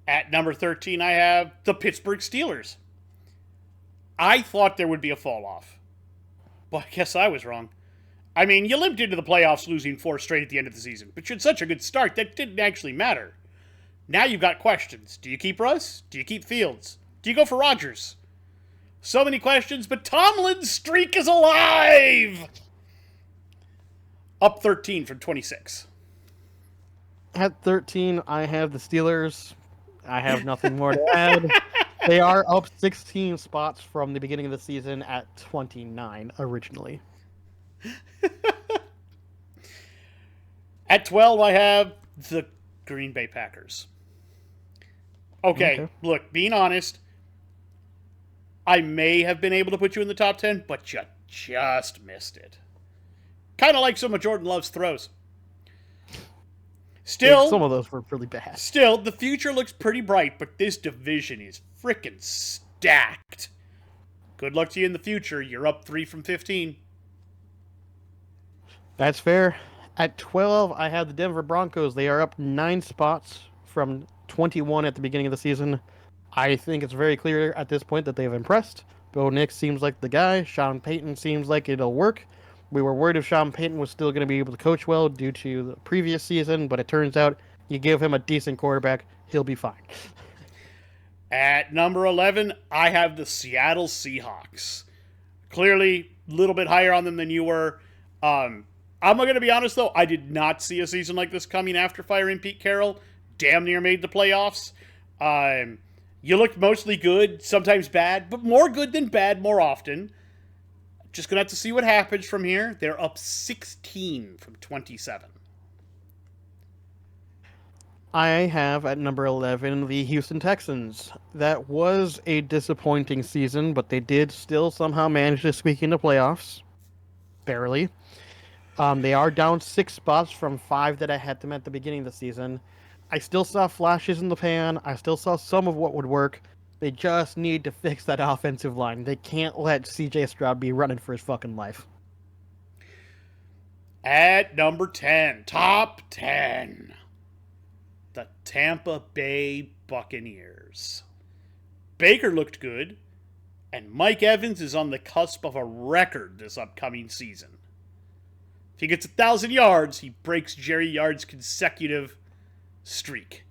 At number 13, I have the Pittsburgh Steelers. I thought there would be a fall off. Well, I guess I was wrong. I mean, you limped into the playoffs losing 4 straight at the end of the season, but you had such a good start that didn't actually matter. Now you've got questions. Do you keep Russ? Do you keep Fields? Do you go for Rodgers? So many questions, but Tomlin's streak is alive! Up 13 from 26. At 13, I have the Steelers. I have nothing more to add. They are up 16 spots from the beginning of the season at 29 originally. At 12, I have the Green Bay Packers. Okay, look, being honest, I may have been able to put you in the top 10, but you just missed it. Kind of like some of Jordan Love's throws. Still, some of those were really bad. Still, the future looks pretty bright, but this division is freaking stacked. Good luck to you in the future. You're up 3 from 15. That's fair. At 12, I have the Denver Broncos. They are up 9 spots from 21 at the beginning of the season. I think it's very clear at this point that they've impressed. Bo Nix seems like the guy. Sean Payton seems like it'll work. We were worried if Sean Payton was still going to be able to coach well due to the previous season, but it turns out you give him a decent quarterback, he'll be fine. At number 11, I have the Seattle Seahawks. Clearly, a little bit higher on them than you were. I'm going to be honest, though. I did not see a season like this coming after firing Pete Carroll. Damn near made the playoffs. You looked mostly good, sometimes bad, but more good than bad more often. Just going to have to see what happens from here. They're up 16 from 27. I have at number 11 the Houston Texans. That was a disappointing season, but they did still somehow manage to squeak into playoffs. Barely. They are down 6 spots from 5 that I had them at the beginning of the season. I still saw flashes in the pan. I still saw some of what would work. They just need to fix that offensive line. They can't let C.J. Stroud be running for his fucking life. At number 10, top 10, the Tampa Bay Buccaneers. Baker looked good, and Mike Evans is on the cusp of a record this upcoming season. If he gets 1,000 yards, he breaks Jerry Yard's consecutive streak.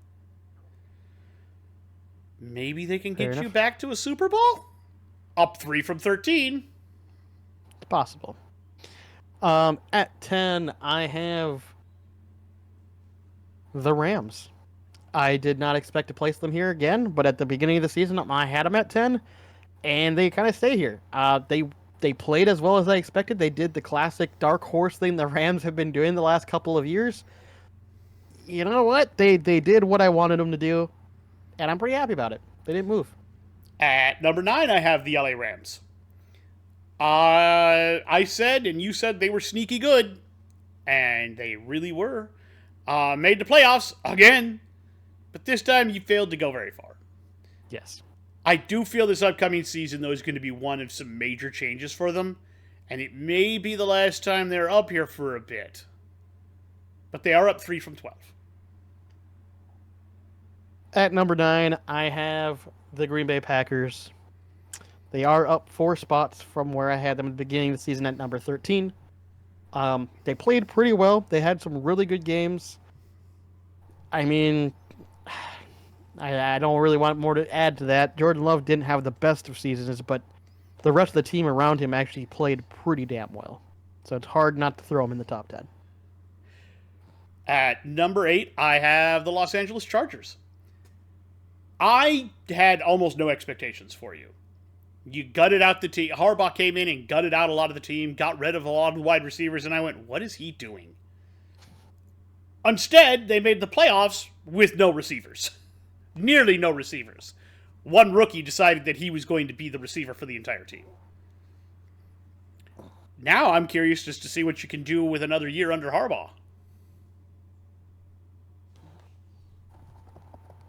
Maybe they can get you back to a Super Bowl? Up 3 from 13. It's possible. At 10, I have the Rams. I did not expect to place them here again, but at the beginning of the season, I had them at 10, and they kind of stay here. They played as well as I expected. They did the classic dark horse thing the Rams have been doing the last couple of years. You know what? They did what I wanted them to do, and I'm pretty happy about it. They didn't move. At number 9, I have the LA Rams. I said, and you said they were sneaky good, and they really were. Made the playoffs again, but this time you failed to go very far. Yes. I do feel this upcoming season, though, is going to be one of some major changes for them, and it may be the last time they're up here for a bit. But they are up 3 from 12. At number 9, I have the Green Bay Packers. They are up 4 spots from where I had them at the beginning of the season at number 13. They played pretty well. They had some really good games. I mean, I don't really want more to add to that. Jordan Love didn't have the best of seasons, but the rest of the team around him actually played pretty damn well. So it's hard not to throw him in the top 10. At number 8, I have the Los Angeles Chargers. I had almost no expectations for you. You gutted out the team. Harbaugh came in and gutted out a lot of the team, got rid of a lot of the wide receivers, and I went, what is he doing? Instead, they made the playoffs with no receivers. Nearly no receivers. One rookie decided that he was going to be the receiver for the entire team. Now I'm curious just to see what you can do with another year under Harbaugh.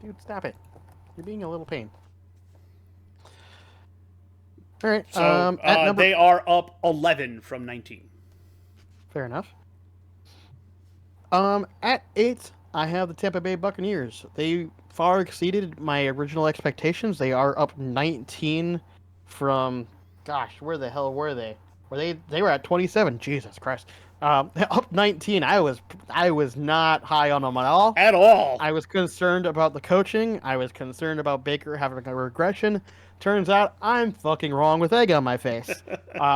Dude, stop it. You're being a little pain. All right. So they are up 11 from 19. Fair enough. At 8, I have the Tampa Bay Buccaneers. They far exceeded my original expectations. They are up 19 from, gosh, where the hell were they? They were at 27. Jesus Christ. Up 19. I was not high on them at all. At all. I was concerned about the coaching. I was concerned about Baker having a regression. Turns out I'm fucking wrong with egg on my face.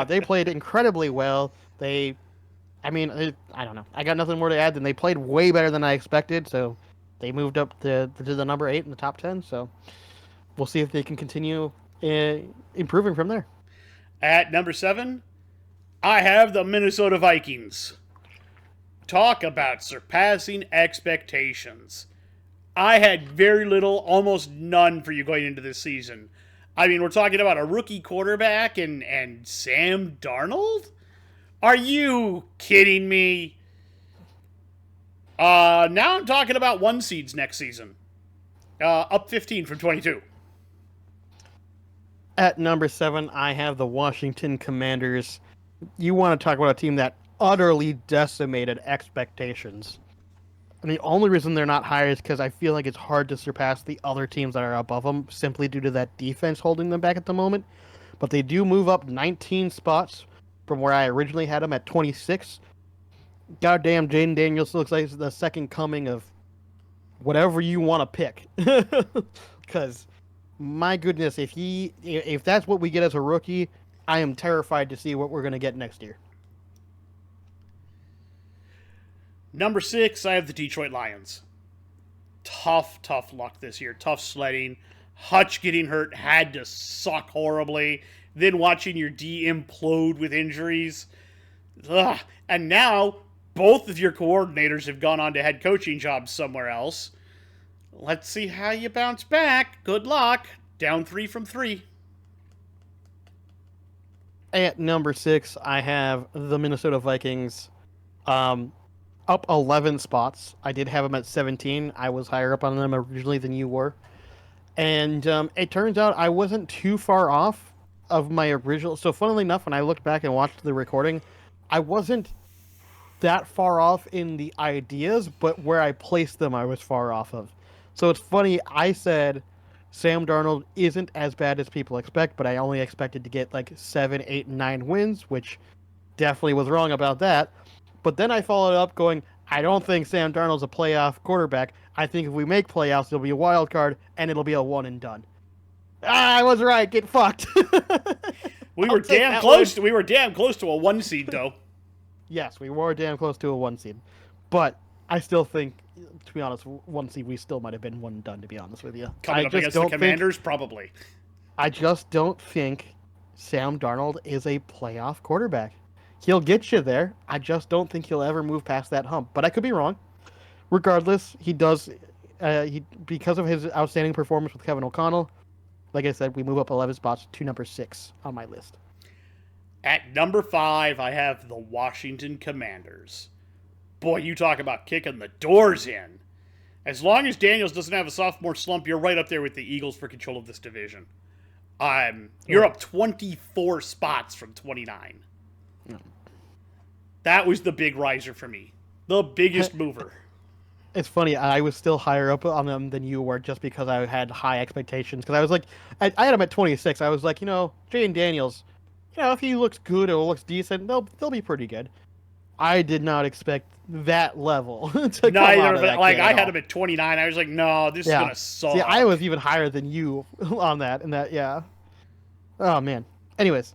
They played incredibly well. I don't know. I got nothing more to add than they played way better than I expected. So they moved up to the number 8 in the top 10. So we'll see if they can continue improving from there. At number 7, I have the Minnesota Vikings. Talk about surpassing expectations. I had very little, almost none for you going into this season. I mean, we're talking about a rookie quarterback and Sam Darnold? Are you kidding me? Now I'm talking about 1 seeds next season. Up 15 from 22. At number 7, I have the Washington Commanders. You want to talk about a team that utterly decimated expectations. And the only reason they're not higher is because I feel like it's hard to surpass the other teams that are above them simply due to that defense holding them back at the moment. But they do move up 19 spots from where I originally had them at 26. Goddamn, Jaden Daniels looks like the second coming of whatever you want to pick. Because, my goodness, if that's what we get as a rookie, I am terrified to see what we're going to get next year. Number 6, I have the Detroit Lions. Tough luck this year. Tough sledding. Hutch getting hurt had to suck horribly. Then watching your D implode with injuries. Ugh. And now, both of your coordinators have gone on to head coaching jobs somewhere else. Let's see how you bounce back. Good luck. Down 3 from 3. At number 6, I have the Minnesota Vikings. Up 11 spots. I did have them at 17. I was higher up on them originally than you were. And it turns out I wasn't too far off of my original. So funnily enough, when I looked back and watched the recording, I wasn't that far off in the ideas, but where I placed them, I was far off of. So it's funny, I said Sam Darnold isn't as bad as people expect, but I only expected to get like 7, 8, and 9 wins, which definitely was wrong about that. But then I followed up going, I don't think Sam Darnold's a playoff quarterback. I think if we make playoffs, it'll be a wild card, and it'll be a one and done. I was right. Get fucked. We were damn close. We were damn close to a 1 seed, though. Yes, we were damn close to a 1 seed. But I still think, to be honest, 1 seed, we still might have been one and done, to be honest with you. Coming up against the Commanders, probably. I just don't think Sam Darnold is a playoff quarterback. He'll get you there. I just don't think he'll ever move past that hump. But I could be wrong. Regardless, he does. Because of his outstanding performance with Kevin O'Connell, like I said, we move up 11 spots to number 6 on my list. At number 5, I have the Washington Commanders. Boy, you talk about kicking the doors in. As long as Daniels doesn't have a sophomore slump, you're right up there with the Eagles for control of this division. You're up 24 spots from 29. That was the big riser for me. The biggest mover. It's funny, I was still higher up on them than you were just because I had high expectations. Because I was like, I had him at 26. I was like, Jaden Daniels, if he looks good or looks decent, they'll be pretty good. I did not expect that level to come out of that like, I at had all. him at 29. I was like, no, this is going to suck. See, I was even higher than you on that. Yeah. Oh, man. Anyways,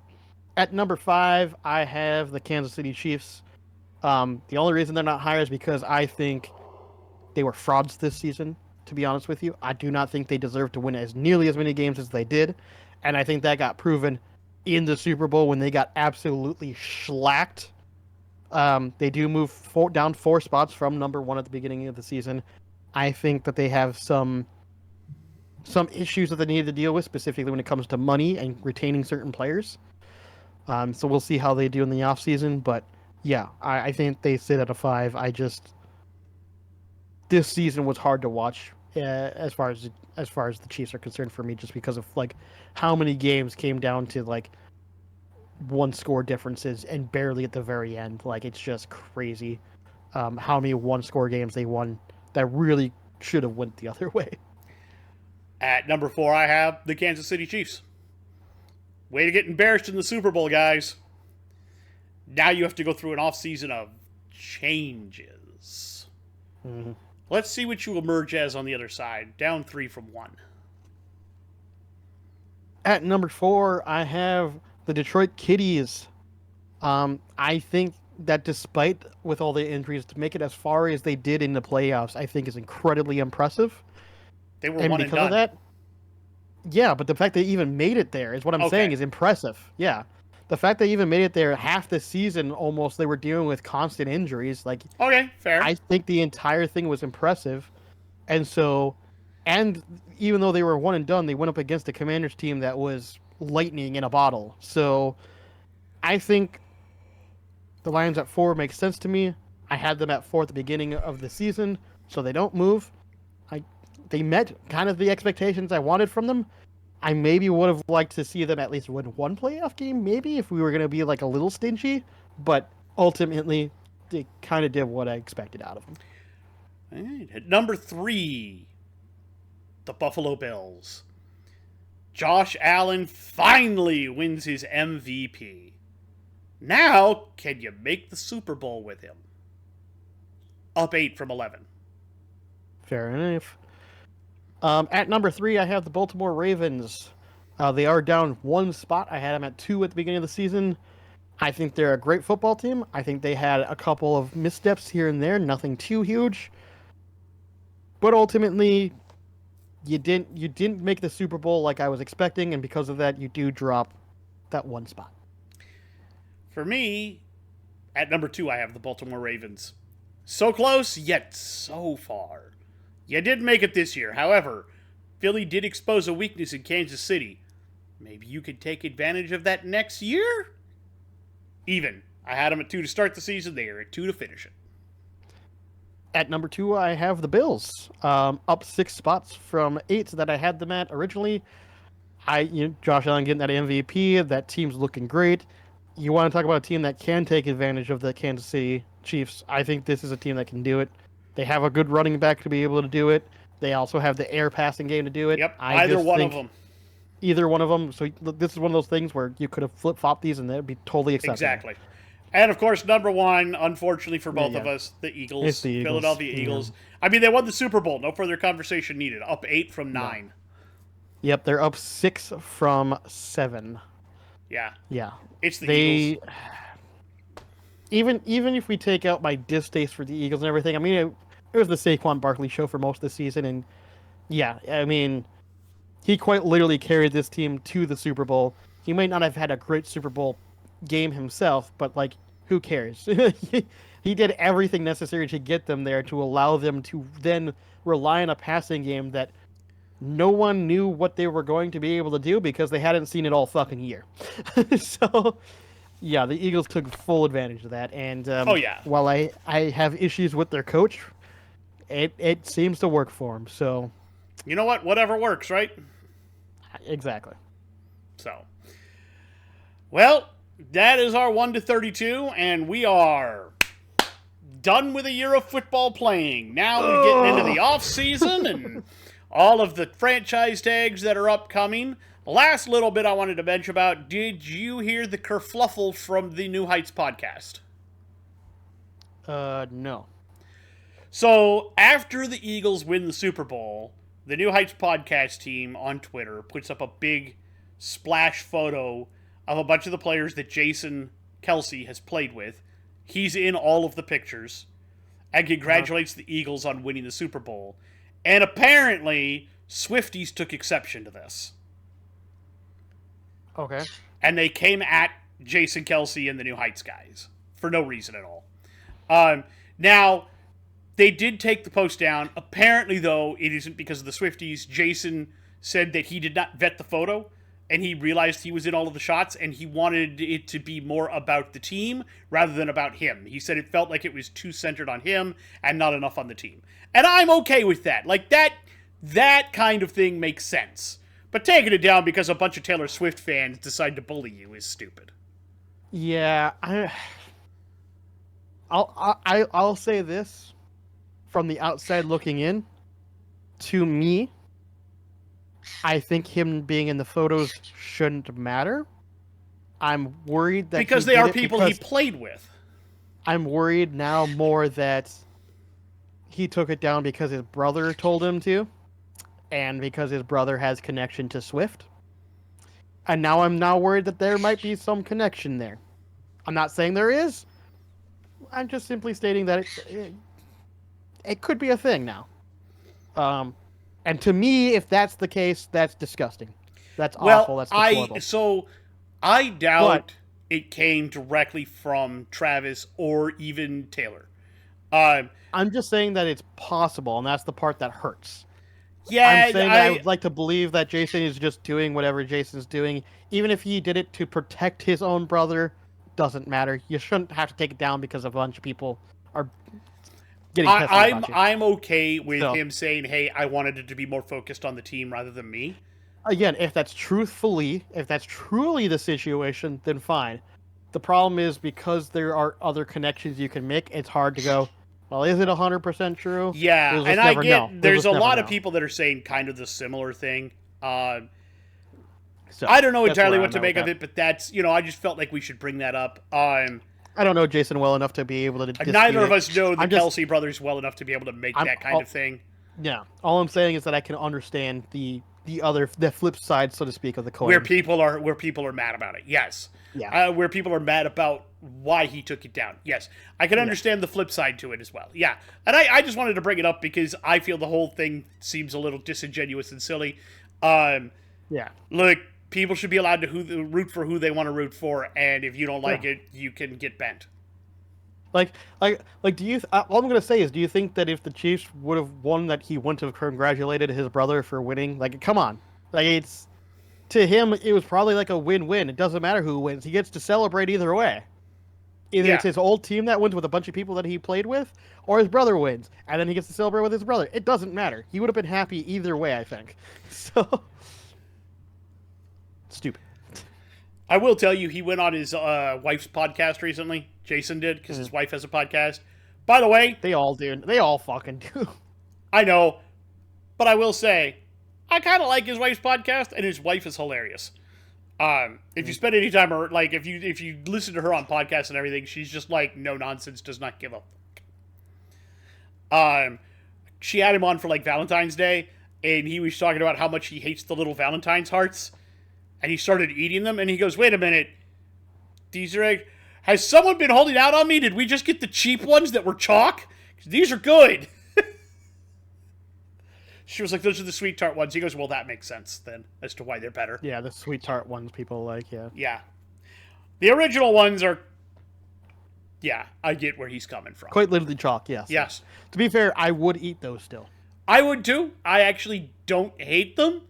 at number 5, I have the Kansas City Chiefs. The only reason they're not higher is because I think they were frauds this season, to be honest with you. I do not think they deserve to win as nearly as many games as they did. And I think that got proven in the Super Bowl when they got absolutely shellacked. They do move down 4 spots from number 1 at the beginning of the season. I think that they have some issues that they need to deal with, specifically when it comes to money and retaining certain players. So we'll see how they do in the offseason. But yeah, I think they sit at a 5. This season was hard to watch as far as the Chiefs are concerned for me, just because of like how many games came down to like 1-score differences and barely at the very end. Like, it's just crazy how many 1-score games they won that really should have went the other way. At number 4, I have the Kansas City Chiefs. Way to get embarrassed in the Super Bowl, guys. Now you have to go through an offseason of changes. Mm-hmm. Let's see what you emerge as on the other side. Down 3 from 1. At number 4, I have the Detroit Kitties. I think that despite with all the injuries, to make it as far as they did in the playoffs, I think is incredibly impressive. They were And one and because done. of that, yeah, but the fact they even made it there is what I'm saying is impressive. Yeah. The fact they even made it there half the season almost, they were dealing with constant injuries. Like, Okay, fair. I think the entire thing was impressive. And so, and even though they were one and done, they went up against a Commanders team that was lightning in a bottle. So I think the Lions at 4 makes sense to me. I had them at 4 at the beginning of the season, so they don't move. They met kind of the expectations I wanted from them. I maybe would have liked to see them at least win 1 playoff game, maybe, if we were going to be like a little stingy. But ultimately, they kind of did what I expected out of them. All right. At number 3, the Buffalo Bills. Josh Allen finally wins his MVP. Now, can you make the Super Bowl with him? Up 8 from 11. Fair enough. At number 3, I have the Baltimore Ravens. They are down 1 spot. I had them at 2 at the beginning of the season. I think they're a great football team. I think they had a couple of missteps here and there, nothing too huge. But ultimately, you didn't make the Super Bowl like I was expecting, and because of that, you do drop that 1 spot. For me, at number 2, I have the Baltimore Ravens. So close, yet so far. You did make it this year. However, Philly did expose a weakness in Kansas City. Maybe you could take advantage of that next year? Even. I had them at 2 to start the season. They are at 2 to finish it. At number 2, I have the Bills, up 6 spots from 8 that I had them at originally. Josh Allen getting that MVP. That team's looking great. You want to talk about a team that can take advantage of the Kansas City Chiefs? I think this is a team that can do it. They have a good running back to be able to do it. They also have the air passing game to do it. Yep, either one of them. Either one of them. So this is one of those things where you could have flip-flopped these and they'd be totally acceptable. Exactly. And, of course, number 1, unfortunately for both of us, the Eagles. It's the Eagles. Philadelphia Eagles. I mean, they won the Super Bowl. No further conversation needed. Up 8 from 9. No. Yep, they're up 6 from 7. Yeah. Yeah. It's the Eagles. Even if we take out my distaste for the Eagles and everything, I mean, it was the Saquon Barkley show for most of the season, and yeah, I mean, he quite literally carried this team to the Super Bowl. He might not have had a great Super Bowl game himself, but like, who cares? He did everything necessary to get them there, to allow them to then rely on a passing game that no one knew what they were going to be able to do because they hadn't seen it all fucking year. So, yeah, the Eagles took full advantage of that. And while I have issues with their coach, it seems to work for him. So, you know what? Whatever works, right? Exactly. So, well, that is our 1 to 32, and we are done with a year of football playing. Now we're getting into the off season and all of the franchise tags that are upcoming. Last little bit I wanted to mention about, did you hear the kerfluffle from the New Heights podcast? No. So, after the Eagles win the Super Bowl, the New Heights podcast team on Twitter puts up a big splash photo of a bunch of the players that Jason Kelsey has played with. He's in all of the pictures and congratulates the Eagles on winning the Super Bowl. And apparently, Swifties took exception to this. Okay. And they came at Jason Kelsey and the New Heights guys for no reason at all. Now, they did take the post down. Apparently, though, it isn't because of the Swifties. Jason said that he did not vet the photo, and he realized he was in all of the shots, and he wanted it to be more about the team rather than about him. He said it felt like it was too centered on him and not enough on the team. And I'm okay with that. Like, that kind of thing makes sense. But taking it down because a bunch of Taylor Swift fans decide to bully you is stupid. Yeah, I'll say this from the outside looking in. To me, I think him being in the photos shouldn't matter. I'm worried that because they are people he played with. I'm worried now more that he took it down because his brother told him to, and because his brother has connection to Swift. And now I'm worried that there might be some connection there. I'm not saying there is. I'm just simply stating that it could be a thing now. And to me, if that's the case, that's disgusting. That's awful. That's deplorable. I doubt it came directly from Travis or even Taylor. I'm just saying that it's possible, and that's the part that hurts. Yeah, I'm saying I would like to believe that Jason is just doing whatever Jason's doing. Even if he did it to protect his own brother, doesn't matter. You shouldn't have to take it down because a bunch of people are getting pissed about you. I'm okay with him saying, hey, I wanted it to be more focused on the team rather than me. Again, if that's truly the situation, then fine. The problem is because there are other connections you can make, it's hard to go, well, is it 100% true? Yeah, and I get there's a lot of people that are saying kind of the similar thing. I don't know entirely what to make of it, but that's, I just felt like we should bring that up. I don't know Jason well enough to be able to neither of us know the Kelsey brothers well enough to be able to make that kind of thing. Yeah. All I'm saying is that I can understand the flip side, so to speak, of the coin. Where people are mad about it. Yes. Yeah. Where people are mad about why he took it down. Yes. I can understand the flip side to it as well. Yeah. And I just wanted to bring it up because I feel the whole thing seems a little disingenuous and silly. Yeah. Look, people should be allowed to root for who they want to root for, and if you don't like it, you can get bent. Like, do you? All I'm gonna say is, do you think that if the Chiefs would have won, that he wouldn't have congratulated his brother for winning? Like, come on, it's to him, it was probably like a win-win. It doesn't matter who wins; he gets to celebrate either way. Either it's his old team that wins with a bunch of people that he played with, or his brother wins, and then he gets to celebrate with his brother. It doesn't matter. He would have been happy either way, I think. So stupid. I will tell you, he went on his wife's podcast recently. Jason did, because his wife has a podcast. By the way... They all do. They all fucking do. I know. But I will say, I kind of like his wife's podcast, and his wife is hilarious. If you spend any time, or like, if you listen to her on podcasts and everything, she's just like, no nonsense, does not give a fuck. She had him on for like Valentine's Day, and he was talking about how much he hates the little Valentine's hearts. And he started eating them, and he goes, wait a minute. These are... Has someone been holding out on me? Did we just get the cheap ones that were chalk? These are good. She was like, those are the sweet tart ones. He goes, well, that makes sense, then, as to why they're better. Yeah, the sweet tart ones people like, yeah. Yeah. The original ones are... Yeah, I get where he's coming from. Quite literally chalk, yes. Yes. To be fair, I would eat those still. I would, too. I actually don't hate them.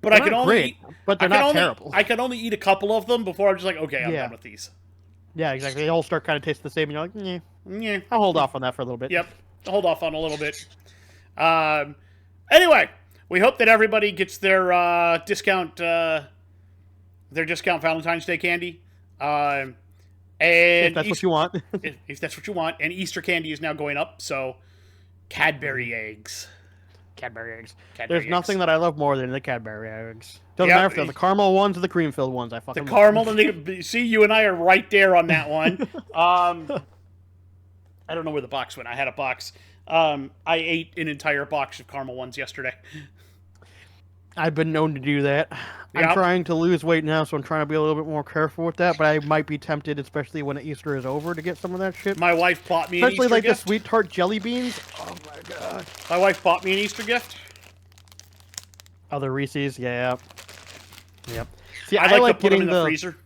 But I can only... But they're not terrible. I can only eat a couple of them before I'm just like, okay, I'm done with these. Yeah, exactly. They all start kind of tasting the same, and you're like, yeah. I'll hold off on that for a little bit. Yep. I'll hold off on a little bit. Anyway, we hope that everybody gets their discount Valentine's Day candy. And if that's what you want. if that's what you want. And Easter candy is now going up, so Cadbury eggs. There's nothing that I love more than the Cadbury eggs. Doesn't matter if they're the caramel ones or the cream-filled ones. I fucking the caramel and the... See, you and I are right there on that one. I don't know where the box went. I had a box. I ate an entire box of caramel ones yesterday. I've been known to do that. I'm trying to lose weight now, so I'm trying to be a little bit more careful with that, but I might be tempted, especially when Easter is over, to get some of that shit. My wife bought me an Easter gift. Especially like the sweet tart jelly beans. Oh my god. My wife bought me an Easter gift. Other Reese's, yeah. Yep. See, I I like to like put them getting in the freezer.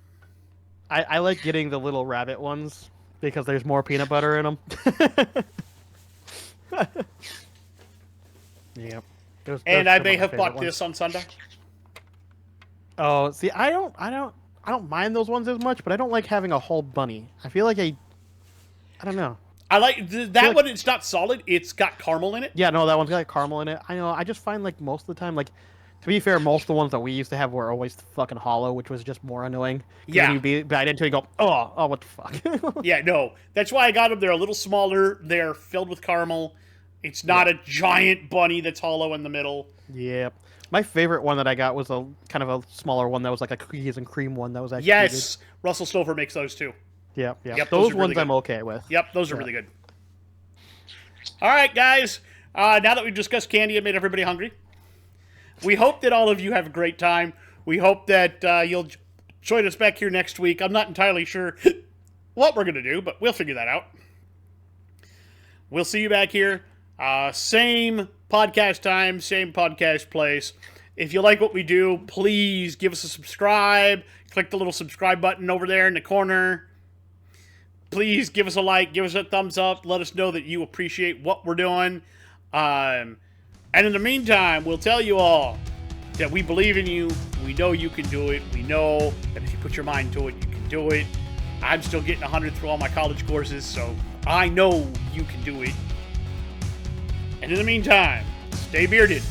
I like getting the little rabbit ones because there's more peanut butter in them. Yep. And Those I are may my have favorite bought ones. this on Sunday. Oh, see, I don't mind those ones as much, but I don't like having a whole bunny. I feel like I don't know. I like that like- one. It's not solid. It's got caramel in it. Yeah, no, that one's got like caramel in it. I know. I just find like most of the time, like to be fair, most of the ones that we used to have were always fucking hollow, which was just more annoying. 'Cause Yeah. Then you bite into it and go, oh, what the fuck? Yeah, no. That's why I got them. They're a little smaller. They're filled with caramel. It's not a giant bunny that's hollow in the middle. Yeah. My favorite one that I got was a kind of a smaller one that was like a cookies and cream one that was actually Yes, Russell Stover makes those too. good. Yeah, yeah. Yep, those those are ones really I'm good. okay with. Yep, those are really good. All right, guys. Now that we've discussed candy and made everybody hungry, we hope that all of you have a great time. We hope that you'll join us back here next week. I'm not entirely sure what we're going to do, but we'll figure that out. We'll see you back here. Same podcast time, same podcast place. If you like what we do, please give us a subscribe. Click the little subscribe button over there in the corner. Please give us a like, give us a thumbs up. Let us know that you appreciate what we're doing. And in the meantime, we'll tell you all that we believe in you. We know you can do it. We know that if you put your mind to it, you can do it. I'm still getting 100 through all my college courses, so I know you can do it. And in the meantime, stay bearded.